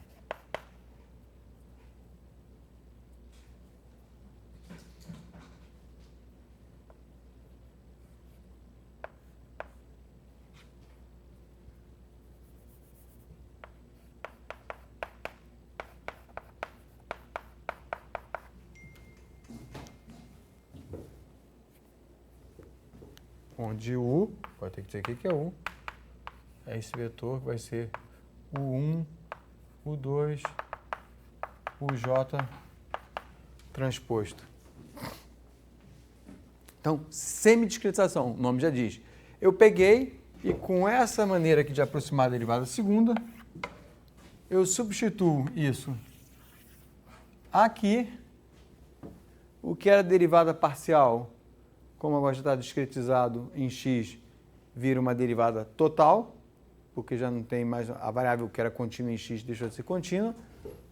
S1: onde U, vai ter que dizer o que é U, é esse vetor que vai ser U1, U2, UJ transposto. Então, semidiscretização, o nome já diz. Eu peguei e com essa maneira aqui de aproximar a derivada segunda, eu substituo isso aqui, o que era derivada parcial, como agora já está discretizado em x, vira uma derivada total, porque já não tem mais a variável que era contínua em x, deixou de ser contínua,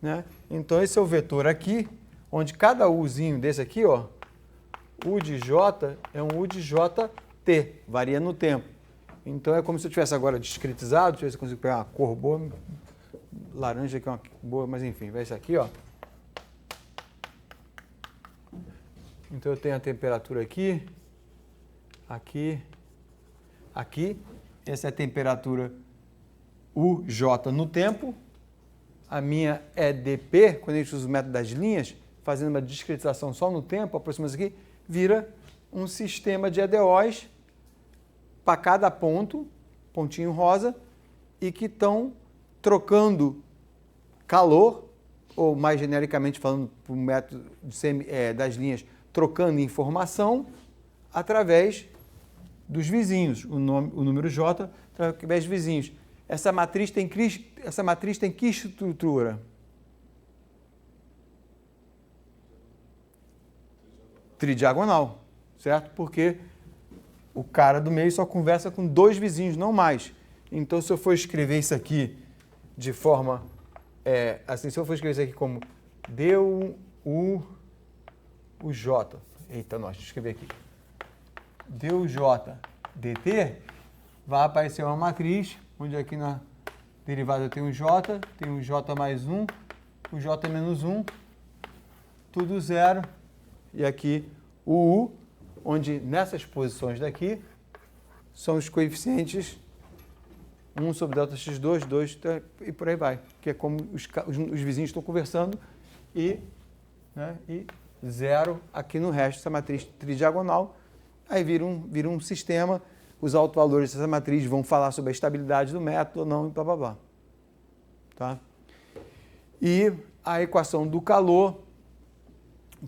S1: né? Então, esse é o vetor aqui, onde cada uzinho desse aqui, ó, U de J é um U de JT, varia no tempo. Então, é como se eu tivesse agora discretizado, deixa eu ver se eu consigo pegar uma cor boa, laranja que é uma boa, mas enfim, vai ser aqui, ó. Então, eu tenho a temperatura aqui, aqui, aqui. Essa é a temperatura UJ no tempo. A minha é dP, quando a gente usa o método das linhas, fazendo uma discretização só no tempo, aproximando isso aqui, vira um sistema de EDOs para cada ponto, pontinho rosa, e que estão trocando calor, ou mais genericamente falando por método das linhas, trocando informação através dos vizinhos, o número J através dos vizinhos. Essa matriz tem que estrutura? Tridiagonal, certo? Porque o cara do meio só conversa com dois vizinhos, não mais. Então, se eu for escrever isso aqui de forma, assim, se eu for escrever isso aqui como deu o J, eita, nós, deixa eu escrever aqui, deu J dt, vai aparecer uma matriz, onde aqui na derivada tem um J mais 1, o J menos 1, tudo zero, e aqui o U, onde nessas posições daqui são os coeficientes 1 sobre delta x2, 2 e por aí vai, que é como os vizinhos estão conversando e zero aqui no resto, essa matriz tridiagonal, aí vira um sistema, os autovalores dessa matriz vão falar sobre a estabilidade do método ou não, e blá, blá, blá. Tá? E a equação do calor,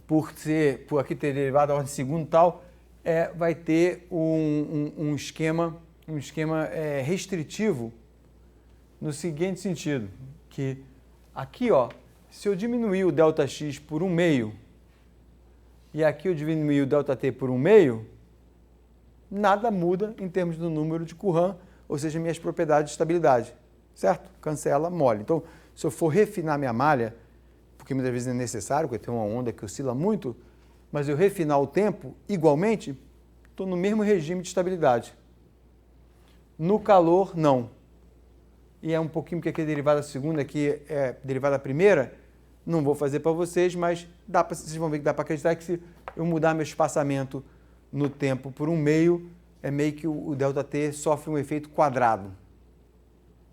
S1: por aqui ter derivada da ordem segunda e tal, vai ter um esquema restritivo no seguinte sentido, que aqui, ó, se eu diminuir o ΔX por 1/2 e aqui eu diminuir o ΔT por 1/2, nada muda em termos do número de Courant, ou seja, minhas propriedades de estabilidade, certo? Cancela, mole. Então, se eu for refinar minha malha, porque muitas vezes é necessário, porque tem uma onda que oscila muito, mas eu refinar o tempo, igualmente, estou no mesmo regime de estabilidade. No calor, não. E é um pouquinho porque aqui é derivada segunda, aqui é derivada primeira, não vou fazer para vocês, mas vocês vão ver que dá para acreditar que se eu mudar meu espaçamento no tempo por 1/2, é meio que o ΔT sofre um efeito quadrado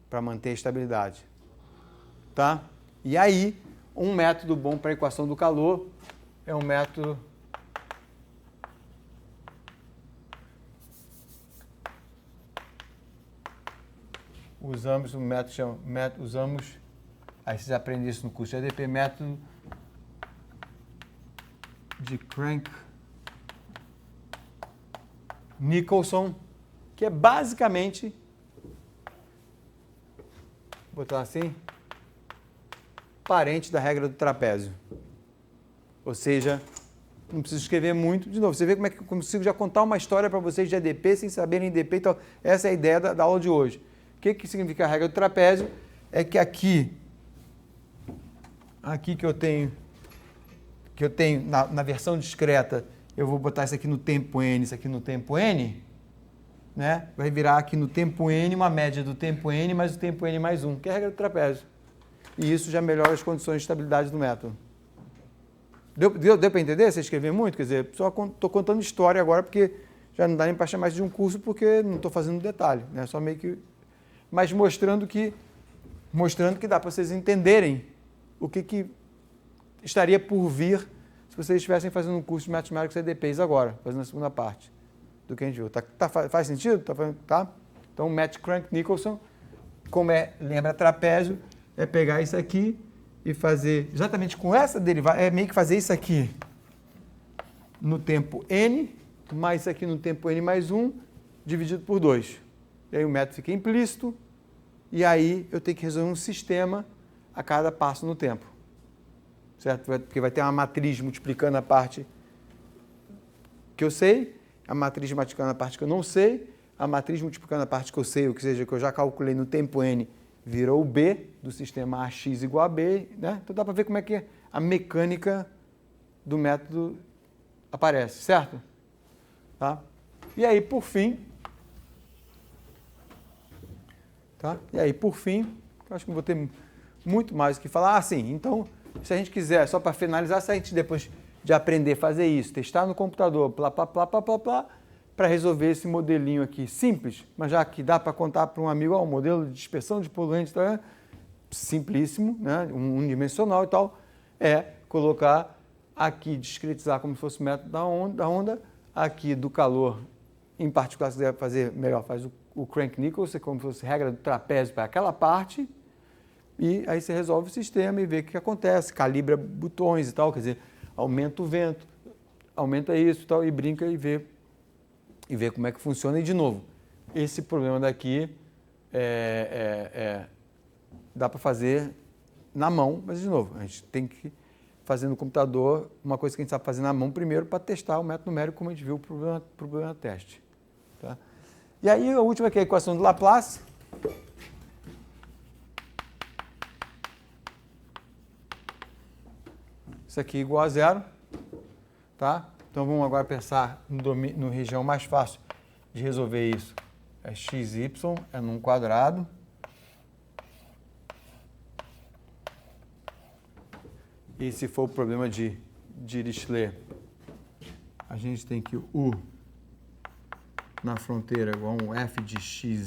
S1: para manter a estabilidade. Tá? E aí, um método bom para a equação do calor é um método aí vocês aprendem isso no curso de ADP, método de Crank-Nicolson, que é basicamente, vou botar assim, parente da regra do trapézio. Ou seja, não preciso escrever muito. De novo, você vê como é que eu consigo já contar uma história para vocês de ADP sem saberem ADP e tal. Essa é a ideia da aula de hoje. O que significa a regra do trapézio? É que aqui que eu tenho na versão discreta, eu vou botar isso aqui no tempo n, isso aqui no tempo n, né? Vai virar aqui no tempo n uma média do tempo n mais o tempo n mais 1, que é a regra do trapézio. E isso já melhora as condições de estabilidade do método. Deu para entender? Você escreveu muito? Quer dizer, só estou contando história agora, porque já não dá nem para chamar isso de um curso, porque não estou fazendo detalhe, né? Só meio que... Mas mostrando que dá para vocês entenderem o que estaria por vir se vocês estivessem fazendo um curso de Mathematics EDPs agora, fazendo a segunda parte. do que a gente viu. Faz sentido? Tá? Então, o Matt Crank-Nicholson, como lembra trapézio, é pegar isso aqui e fazer exatamente com essa derivada, é meio que fazer isso aqui no tempo n, mais isso aqui no tempo n mais 1, dividido por 2. E aí o método fica implícito, e aí eu tenho que resolver um sistema a cada passo no tempo. Certo? Porque vai ter uma matriz multiplicando a parte que eu sei, a matriz multiplicando a parte que eu não sei, a matriz multiplicando a parte que eu sei, ou que seja, que eu já calculei no tempo n, virou o B do sistema AX igual a B, né? Então dá para ver como é que a mecânica do método aparece, certo? Tá? E aí, por fim, eu acho que não vou ter muito mais o que falar. Sim, então, se a gente quiser, só para finalizar, se a gente depois de aprender a fazer isso, testar no computador, para resolver esse modelinho aqui simples, mas já que dá para contar para um amigo, um modelo de dispersão de poluentes, tá? Simplíssimo, né? Unidimensional e tal, colocar aqui, discretizar como se fosse o método da onda, aqui do calor, em particular, se quiser fazer melhor, faz o Crank-Nicholson, como se fosse regra do trapézio para aquela parte, e aí você resolve o sistema e vê o que acontece, calibra botões e tal, quer dizer, aumenta o vento, aumenta isso e tal, e brinca e vê como é que funciona. E, de novo, esse problema daqui dá para fazer na mão, mas, de novo, a gente tem que fazer no computador uma coisa que a gente sabe fazer na mão primeiro para testar o método numérico, como a gente viu o problema teste. Tá? E aí, a última que é a equação de Laplace. Isso aqui é igual a zero. Tá? Então, vamos agora pensar no região mais fácil de resolver isso. É xy, é num quadrado. E se for o problema de Dirichlet, a gente tem que U na fronteira igual a um f de xy.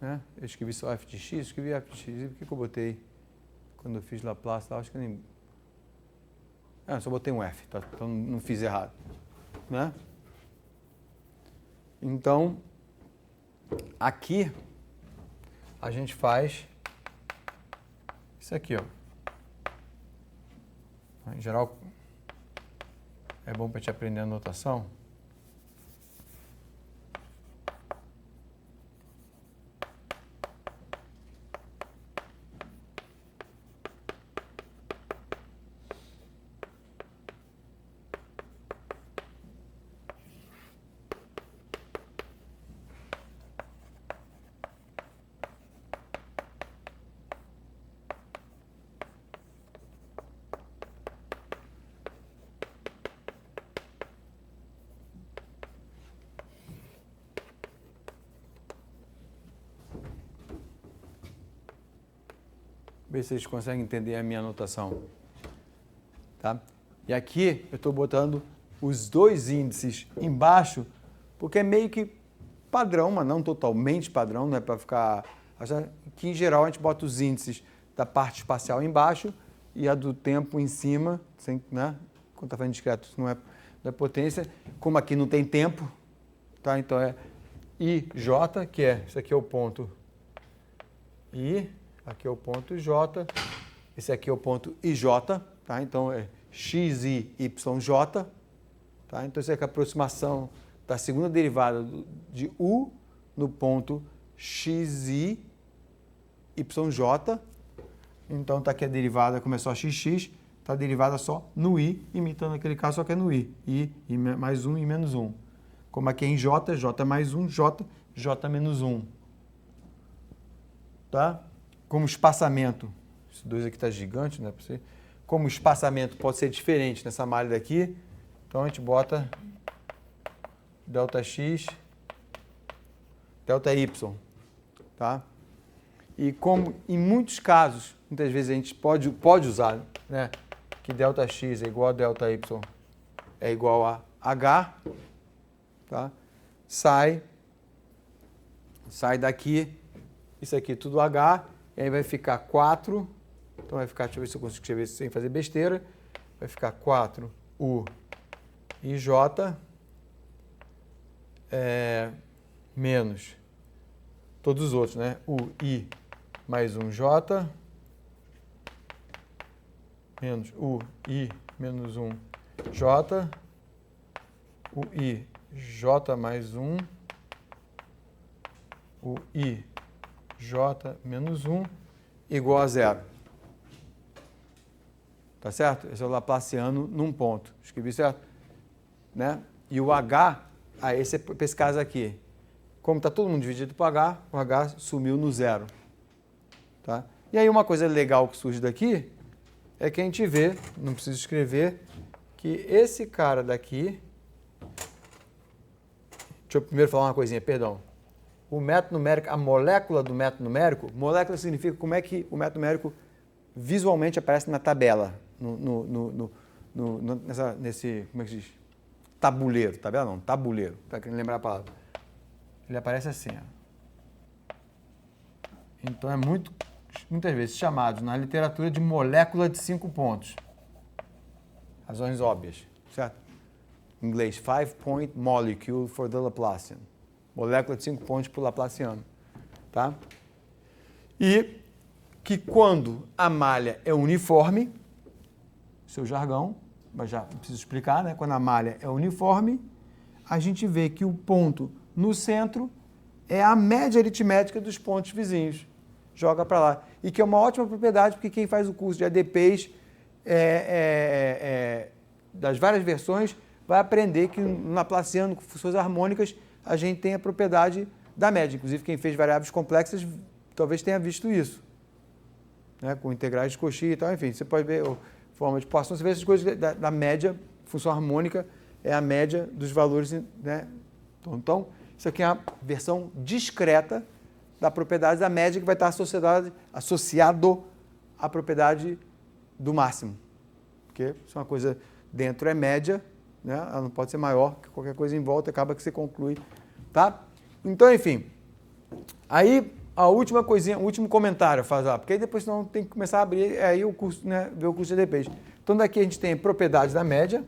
S1: Né? Eu escrevi só f de x, escrevi f de x. Por que eu botei quando eu fiz Laplace? Acho que eu nem... só botei um f, tá? Então não fiz errado. Né? Então, aqui a gente faz isso aqui, ó. Em geral, é bom para te aprender a notação. Ver se vocês conseguem entender a minha anotação. Tá? E aqui eu estou botando os dois índices embaixo, porque é meio que padrão, mas não totalmente padrão, não é para ficar... que em geral a gente bota os índices da parte espacial embaixo e a do tempo em cima, sem, né? Quando está falando discreto, isso não é da potência. Como aqui não tem tempo, tá? Então é IJ, que é, isso aqui é o ponto I, aqui é o ponto J, esse aqui é o ponto IJ, tá? Então é XI, YJ, tá? Então isso aqui é a aproximação da segunda derivada de U no ponto XI, YJ. Então está aqui a derivada, como é só XX, está a derivada só no I, imitando aquele caso, só que é no I. I mais 1 e menos 1. Como aqui é em J, J mais 1, J, J menos 1. Tá? Como espaçamento, esse 2 aqui está gigante, né? Como espaçamento pode ser diferente nessa malha daqui, então a gente bota ΔX, ΔY, tá? E como em muitos casos, muitas vezes a gente pode usar, né? Que ΔX é igual a ΔY é igual a H, tá? Sai daqui, isso aqui tudo H, e aí vai ficar 4, então vai ficar, deixa eu ver se eu consigo escrever sem fazer besteira, vai ficar 4U e J menos todos os outros, né? O I mais um J menos o I menos um J, o I J mais um, o I J menos um igual a zero. Tá certo? Esse é o Laplaciano num ponto. Escrevi certo? Né? E o H, esse é para esse caso aqui. Como está todo mundo dividido por H, o H sumiu no zero. Tá? E aí uma coisa legal que surge daqui é que a gente vê, não preciso escrever, que esse cara daqui... Deixa eu primeiro falar uma coisinha, perdão. O método numérico, a molécula do método numérico, molécula significa como é que o método numérico visualmente aparece na tabela, nesse, como é que se diz? Tabuleiro, tabela não, tabuleiro, para quem lembrar a palavra. Ele aparece assim, ó. Então é muitas vezes chamado na literatura de molécula de 5 pontos. Razões óbvias, certo? Em inglês, 5-point molecule for the Laplacian. Molécula de 5 pontos para o Laplaciano. Tá? E que quando a malha é uniforme, seu jargão, mas já não preciso explicar, né? Quando a malha é uniforme, a gente vê que o ponto no centro é a média aritmética dos pontos vizinhos. Joga para lá. E que é uma ótima propriedade, porque quem faz o curso de ADPs das várias versões vai aprender que no Laplaciano, com funções harmônicas, a gente tem a propriedade da média. Inclusive, quem fez variáveis complexas talvez tenha visto isso. Né? Com integrais de Cauchy e tal, enfim, você pode ver forma de Poisson, você vê essas coisas da média, função harmônica é a média dos valores, né? Então, isso aqui é a versão discreta da propriedade da média que vai estar associado à propriedade do máximo. Porque se uma coisa dentro é média, né? Ela não pode ser maior que qualquer coisa em volta, acaba que você conclui, tá? Então, enfim, aí a última coisinha, o último comentário faz lá, porque aí depois senão tem que começar a abrir aí o curso, né? Ver o curso de ADPs. Então daqui a gente tem propriedade da média.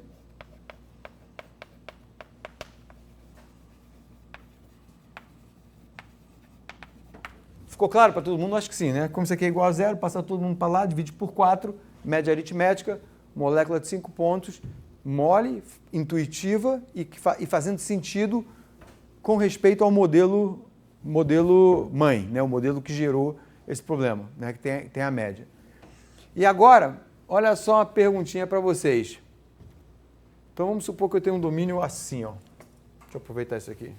S1: Ficou claro para todo mundo? Acho que sim, né? Como isso aqui é igual a zero, passa todo mundo para lá, divide por 4, média aritmética, molécula de 5 pontos, mole, intuitiva e fazendo sentido com respeito ao modelo mãe, né? O modelo que gerou esse problema, né? Que tem a média. E agora, olha só uma perguntinha para vocês. Então vamos supor que eu tenho um domínio assim, ó. Deixa eu aproveitar isso aqui.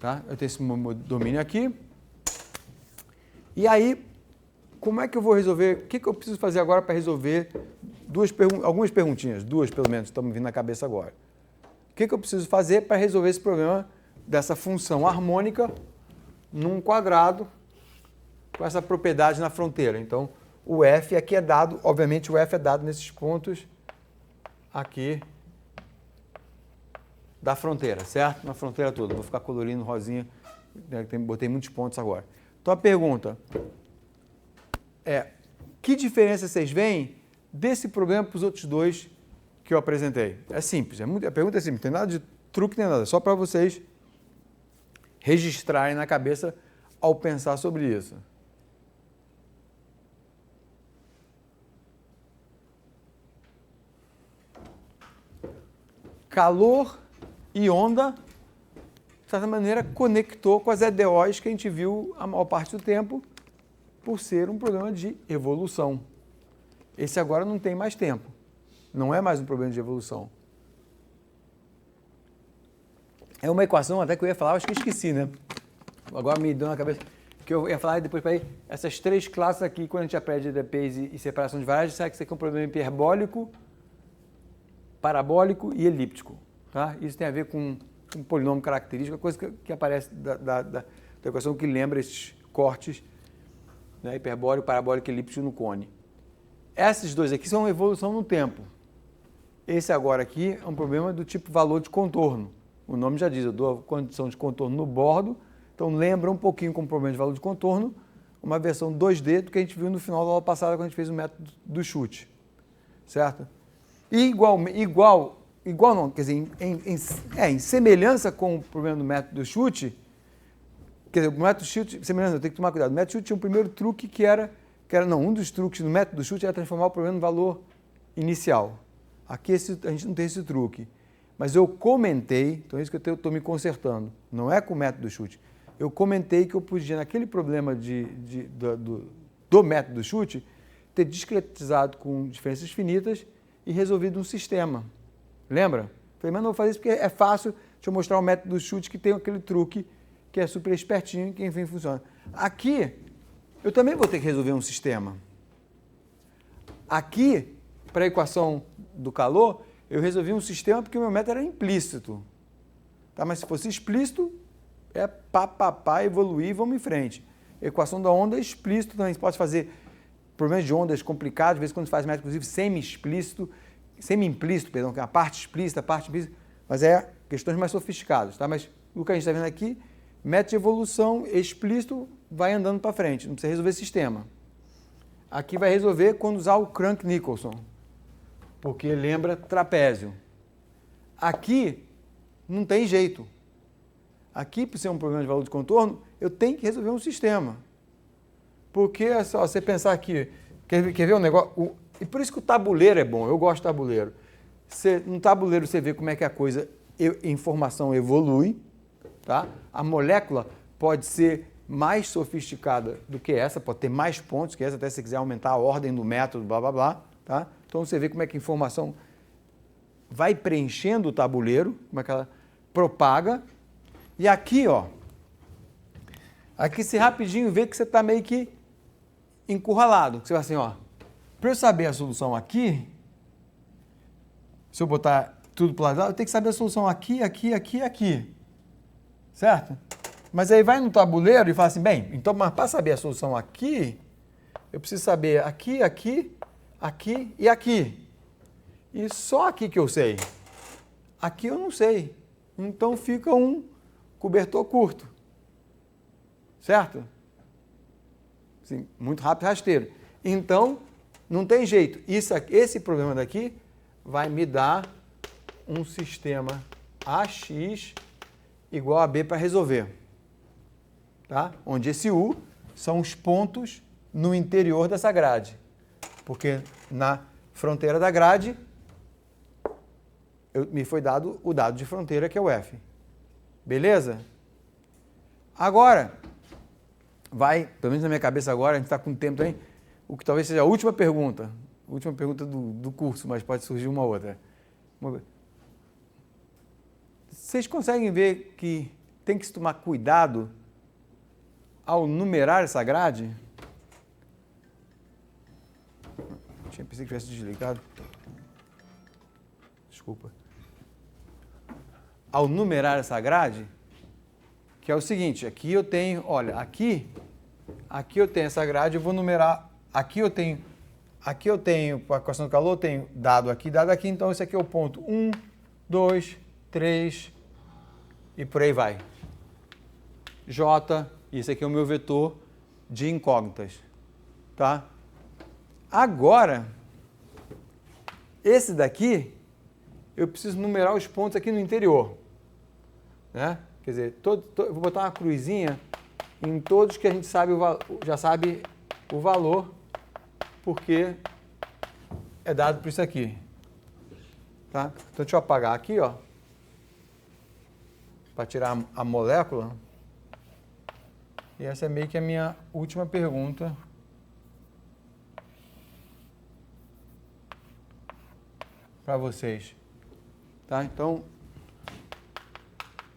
S1: Tá? Eu tenho esse domínio aqui. E aí, como é que eu vou resolver? O que eu preciso fazer agora para resolver algumas perguntinhas? Duas, pelo menos, estão me vindo na cabeça agora. O que eu preciso fazer para resolver esse problema dessa função harmônica num quadrado com essa propriedade na fronteira? Então, o f aqui é dado, obviamente o f é dado nesses pontos aqui da fronteira, certo? Na fronteira toda. Vou ficar colorindo rosinha, né? Botei muitos pontos agora. Então a pergunta é, que diferença vocês veem desse problema para os outros dois que eu apresentei? É simples, a pergunta é simples, não tem nada de truque nem nada, só para vocês registrarem na cabeça ao pensar sobre isso. Calor e onda, de certa maneira, conectou com as EDOs que a gente viu a maior parte do tempo por ser um problema de evolução. Esse agora não tem mais tempo. Não é mais um problema de evolução. É uma equação até que eu ia falar, acho que esqueci, né? Agora me deu na cabeça que eu ia falar depois para aí, essas três classes aqui, quando a gente aprende EDPs e separação de variáveis, sabe que isso aqui é um problema hiperbólico, parabólico e elíptico. Tá? Isso tem a ver com um polinômio característico, a coisa que aparece da equação que lembra esses cortes, né? Hiperbólico, parabólico e elíptico no cone. Esses dois aqui são evolução no tempo. Esse agora aqui é um problema do tipo valor de contorno. O nome já diz, eu dou a condição de contorno no bordo, então lembra um pouquinho com o problema de valor de contorno, uma versão 2D do que a gente viu no final da aula passada quando a gente fez o método do chute, certo? E igual não, quer dizer, em semelhança com o problema do método do chute, quer dizer, o método do chute, semelhança, eu tenho que tomar cuidado, o método do chute tinha um primeiro truque um dos truques do método do chute era transformar o problema no valor inicial. Aqui a gente não tem esse truque. Mas eu comentei, então é isso que eu estou me consertando, não é com o método do chute. Eu comentei que eu podia, naquele problema do método do chute, ter discretizado com diferenças finitas e resolvido um sistema. Lembra? Falei, mas não vou fazer isso porque é fácil, deixa eu mostrar o método do chute que tem aquele truque que é super espertinho, que enfim funciona. Aqui, eu também vou ter que resolver um sistema. Aqui, para a equação do calor, eu resolvi um sistema porque o meu método era implícito. Tá? Mas se fosse explícito, é pá, evoluir, vamos em frente. Equação da onda é explícito, também você pode fazer problemas de ondas complicados, às vezes quando você faz método, inclusive semi-implícito, que é a parte explícita, a parte implícita, mas é questões mais sofisticadas. Tá? Mas o que a gente está vendo aqui, método de evolução explícito, vai andando para frente, não precisa resolver sistema. Aqui vai resolver quando usar o Crank-Nicolson, porque lembra trapézio. Aqui não tem jeito. Aqui, por ser um problema de valor de contorno, eu tenho que resolver um sistema. Porque é só você pensar aqui, quer ver um negócio? E por isso que o tabuleiro é bom, eu gosto de tabuleiro. No tabuleiro você vê como é que a coisa, informação evolui, tá? A molécula pode ser mais sofisticada do que essa, pode ter mais pontos que essa, até se você quiser aumentar a ordem do método, blá, blá, blá, tá? Então você vê como é que a informação vai preenchendo o tabuleiro, como é que ela propaga. E aqui, ó, aqui você rapidinho vê que você está meio que encurralado. Você vai assim, ó, para eu saber a solução aqui, se eu botar tudo para o lado, eu tenho que saber a solução aqui, aqui. Certo? Mas aí vai no tabuleiro e fala assim, bem, então, mas para saber a solução aqui, eu preciso saber aqui e aqui. E só aqui que eu sei. Aqui eu não sei. Então fica um cobertor curto. Certo? Assim, muito rápido e rasteiro. Então, não tem jeito. Esse problema daqui vai me dar um sistema AX igual a B para resolver. Tá? Onde esse U são os pontos no interior dessa grade. Porque na fronteira da grade me foi dado o dado de fronteira, que é o F. Beleza? Agora, pelo menos na minha cabeça agora, a gente está com tempo também, o que talvez seja a última pergunta do curso, mas pode surgir uma outra. Vocês conseguem ver que tem que se tomar cuidado ao numerar essa grade? Pensei que tivesse desligado. Desculpa. Ao numerar essa grade, que é o seguinte, aqui eu tenho, olha, aqui eu tenho essa grade, eu vou numerar, aqui eu tenho, para a equação do calor, eu tenho dado aqui, então esse aqui é o ponto 1, 2, 3 e por aí vai. J, esse aqui é o meu vetor de incógnitas, tá? Agora, esse daqui, eu preciso numerar os pontos aqui no interior, né? Quer dizer, eu vou botar uma cruzinha em todos que a gente já sabe o valor, porque é dado por isso aqui, tá? Então, deixa eu apagar aqui, ó, para tirar a molécula. E essa é meio que a minha última pergunta. Para vocês, tá? Então,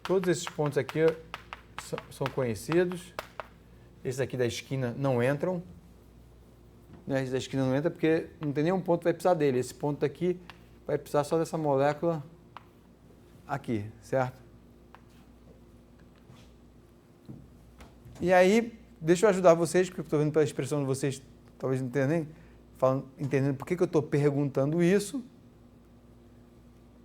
S1: todos esses pontos aqui são conhecidos. Esses aqui da esquina não entram. Esse da esquina não entra porque não tem nenhum ponto que vai precisar dele. Esse ponto aqui vai precisar só dessa molécula aqui, certo? E aí, deixa eu ajudar vocês, porque eu estou vendo pela expressão de vocês, talvez não tenham nem entendendo por que eu estou perguntando isso.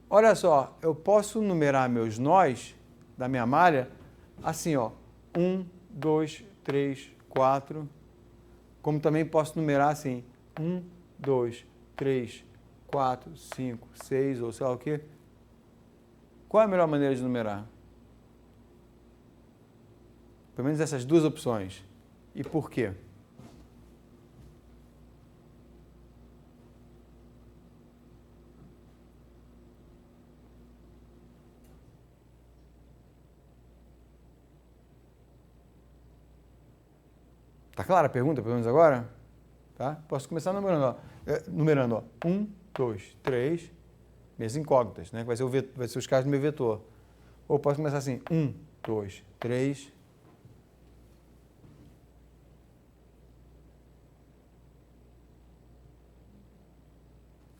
S1: Olha só, eu posso numerar meus nós da minha malha assim, ó, 1, 2, 3, 4, como também posso numerar assim, 1, 2, 3, 4, 5, 6, ou sei lá o quê. Qual é a melhor maneira de numerar? Pelo menos essas duas opções. E por quê? Tá clara a pergunta, pelo menos agora? Tá? Posso começar numerando, ó. Numerando, ó. 1, 2, 3, minhas incógnitas, né? Vai ser os casos do meu vetor. Ou posso começar assim, 1, 2, 3.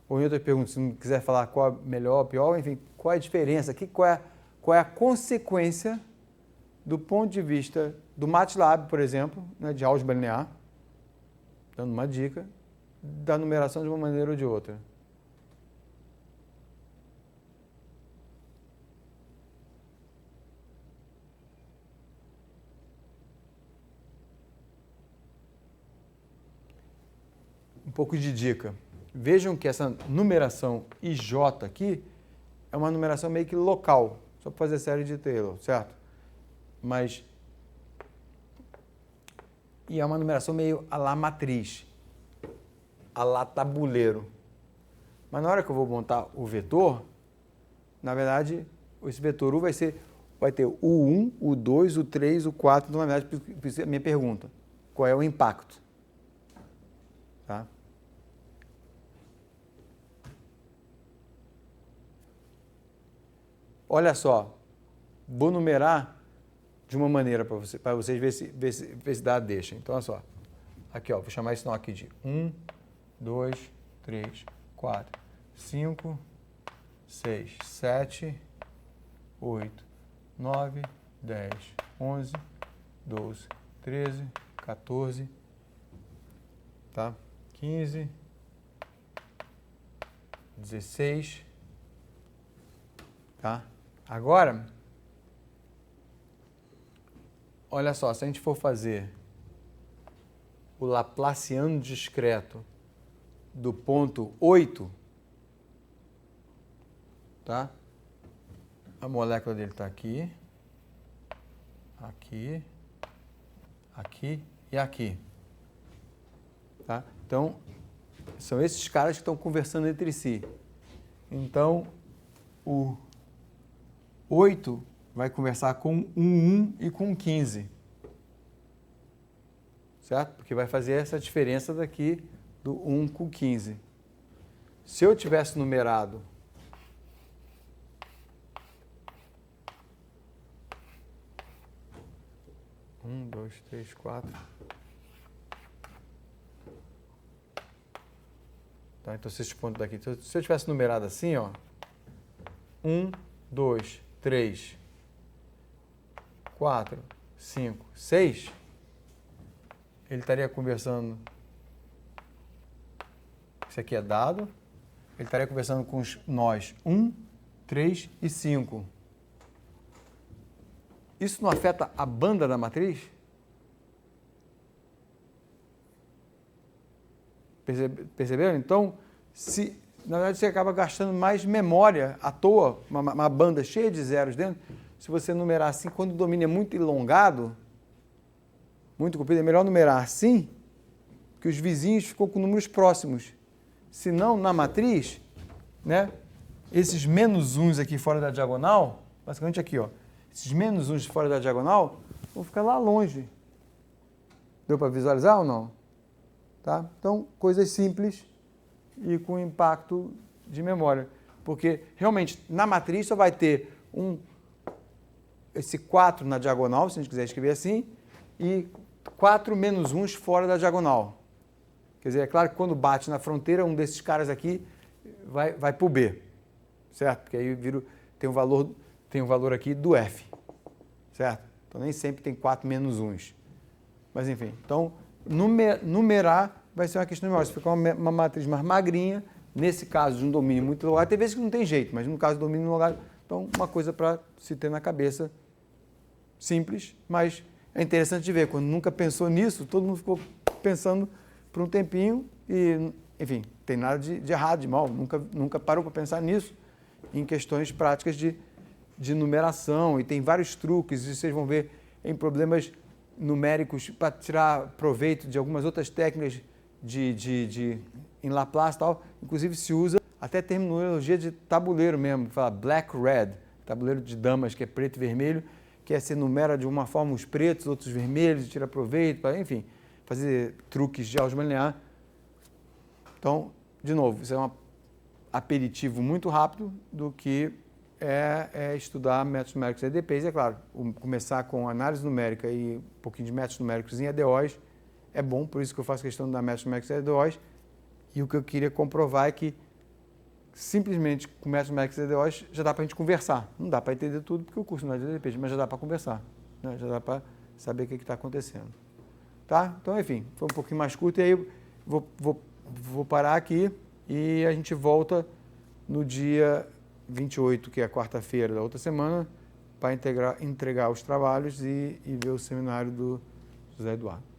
S1: Ou em outra pergunta, se não quiser falar qual é melhor ou pior, enfim, qual é a diferença aqui, qual é a consequência do ponto de vista do MATLAB, por exemplo, né, de álgebra linear, dando uma dica, da numeração de uma maneira ou de outra. Um pouco de dica. Vejam que essa numeração IJ aqui é uma numeração meio que local, só para fazer série de Taylor, certo? Mas e é uma numeração meio a la matriz, a la tabuleiro. Mas na hora que eu vou montar o vetor, na verdade, esse vetor U vai ter o 1, o 2, o 3, o 4. Então, na verdade, a minha pergunta, qual é o impacto? Tá? Olha só, vou numerar de uma maneira para vocês ver se dá deixa. Então, olha só. Aqui, ó, vou chamar esse nó aqui de 1, 2, 3, 4, 5, 6, 7, 8, 9, 10, 11, 12, 13, 14, tá? 15, 16, tá? Agora, olha só, se a gente for fazer o Laplaciano discreto do ponto 8, tá? A molécula dele está aqui, aqui, aqui e aqui, tá? Então, são esses caras que estão conversando entre si. Então, o 8 vai conversar com um 1 e com 15. Certo? Porque vai fazer essa diferença daqui do 1 com 15. Se eu tivesse numerado um, 2, 3, 4. Tá, então, esses pontos daqui. Se eu tivesse numerado assim, ó. 1, 2, 3, 4, 5, 6. Ele estaria conversando. Isso aqui é dado. Ele estaria conversando com os nós 1, 3 e 5. Isso não afeta a banda da matriz? Perceberam? Então, na verdade, você acaba gastando mais memória à toa, uma banda cheia de zeros dentro. Se você numerar assim, quando o domínio é muito elongado, muito comprido, é melhor numerar assim, que os vizinhos ficam com números próximos. Se não, na matriz, né, esses menos uns aqui fora da diagonal, basicamente aqui, ó, esses menos uns fora da diagonal vão ficar lá longe. Deu para visualizar ou não? Tá? Então, coisas simples e com impacto de memória. Porque, realmente, na matriz só vai ter esse 4 na diagonal, se a gente quiser escrever assim, e 4 menos uns fora da diagonal. Quer dizer, é claro que quando bate na fronteira, um desses caras aqui vai para o B, certo? Porque aí tem um valor aqui do F, certo? Então, nem sempre tem 4 menos uns. Mas, enfim, então, numerar vai ser uma questão de memória. Se ficar uma matriz mais magrinha, nesse caso de um domínio muito logado, tem vezes que não tem jeito, mas no caso do domínio logado, então uma coisa para se ter na cabeça, simples, mas é interessante de ver, quando nunca pensou nisso, todo mundo ficou pensando por um tempinho e, enfim, tem nada de errado, de mal, nunca parou para pensar nisso, em questões práticas de numeração, e tem vários truques, e vocês vão ver em problemas numéricos para tirar proveito de algumas outras técnicas em Laplace e tal, inclusive se usa até terminologia de tabuleiro mesmo, fala black-red, tabuleiro de damas, que é preto e vermelho, que é se numera de uma forma os pretos, outros vermelhos, e tira proveito, para, enfim, fazer truques de álgebra linear. Então, de novo, isso é um aperitivo muito rápido do que estudar métodos numéricos e EDPs. É claro, começar com análise numérica e um pouquinho de métodos numéricos em EDOs é bom, por isso que eu faço questão de dar métodos numéricos e EDOs. E o que eu queria comprovar é que simplesmente com métodos numéricos e EDOs já dá para a gente conversar. Não dá para entender tudo porque o curso não é de EDPs, mas já dá para conversar, né? Já dá para saber o que está acontecendo. Tá? Então, enfim, foi um pouquinho mais curto e aí eu vou parar aqui e a gente volta no dia 28, que é a quarta-feira da outra semana, para entregar os trabalhos e ver o seminário do José Eduardo.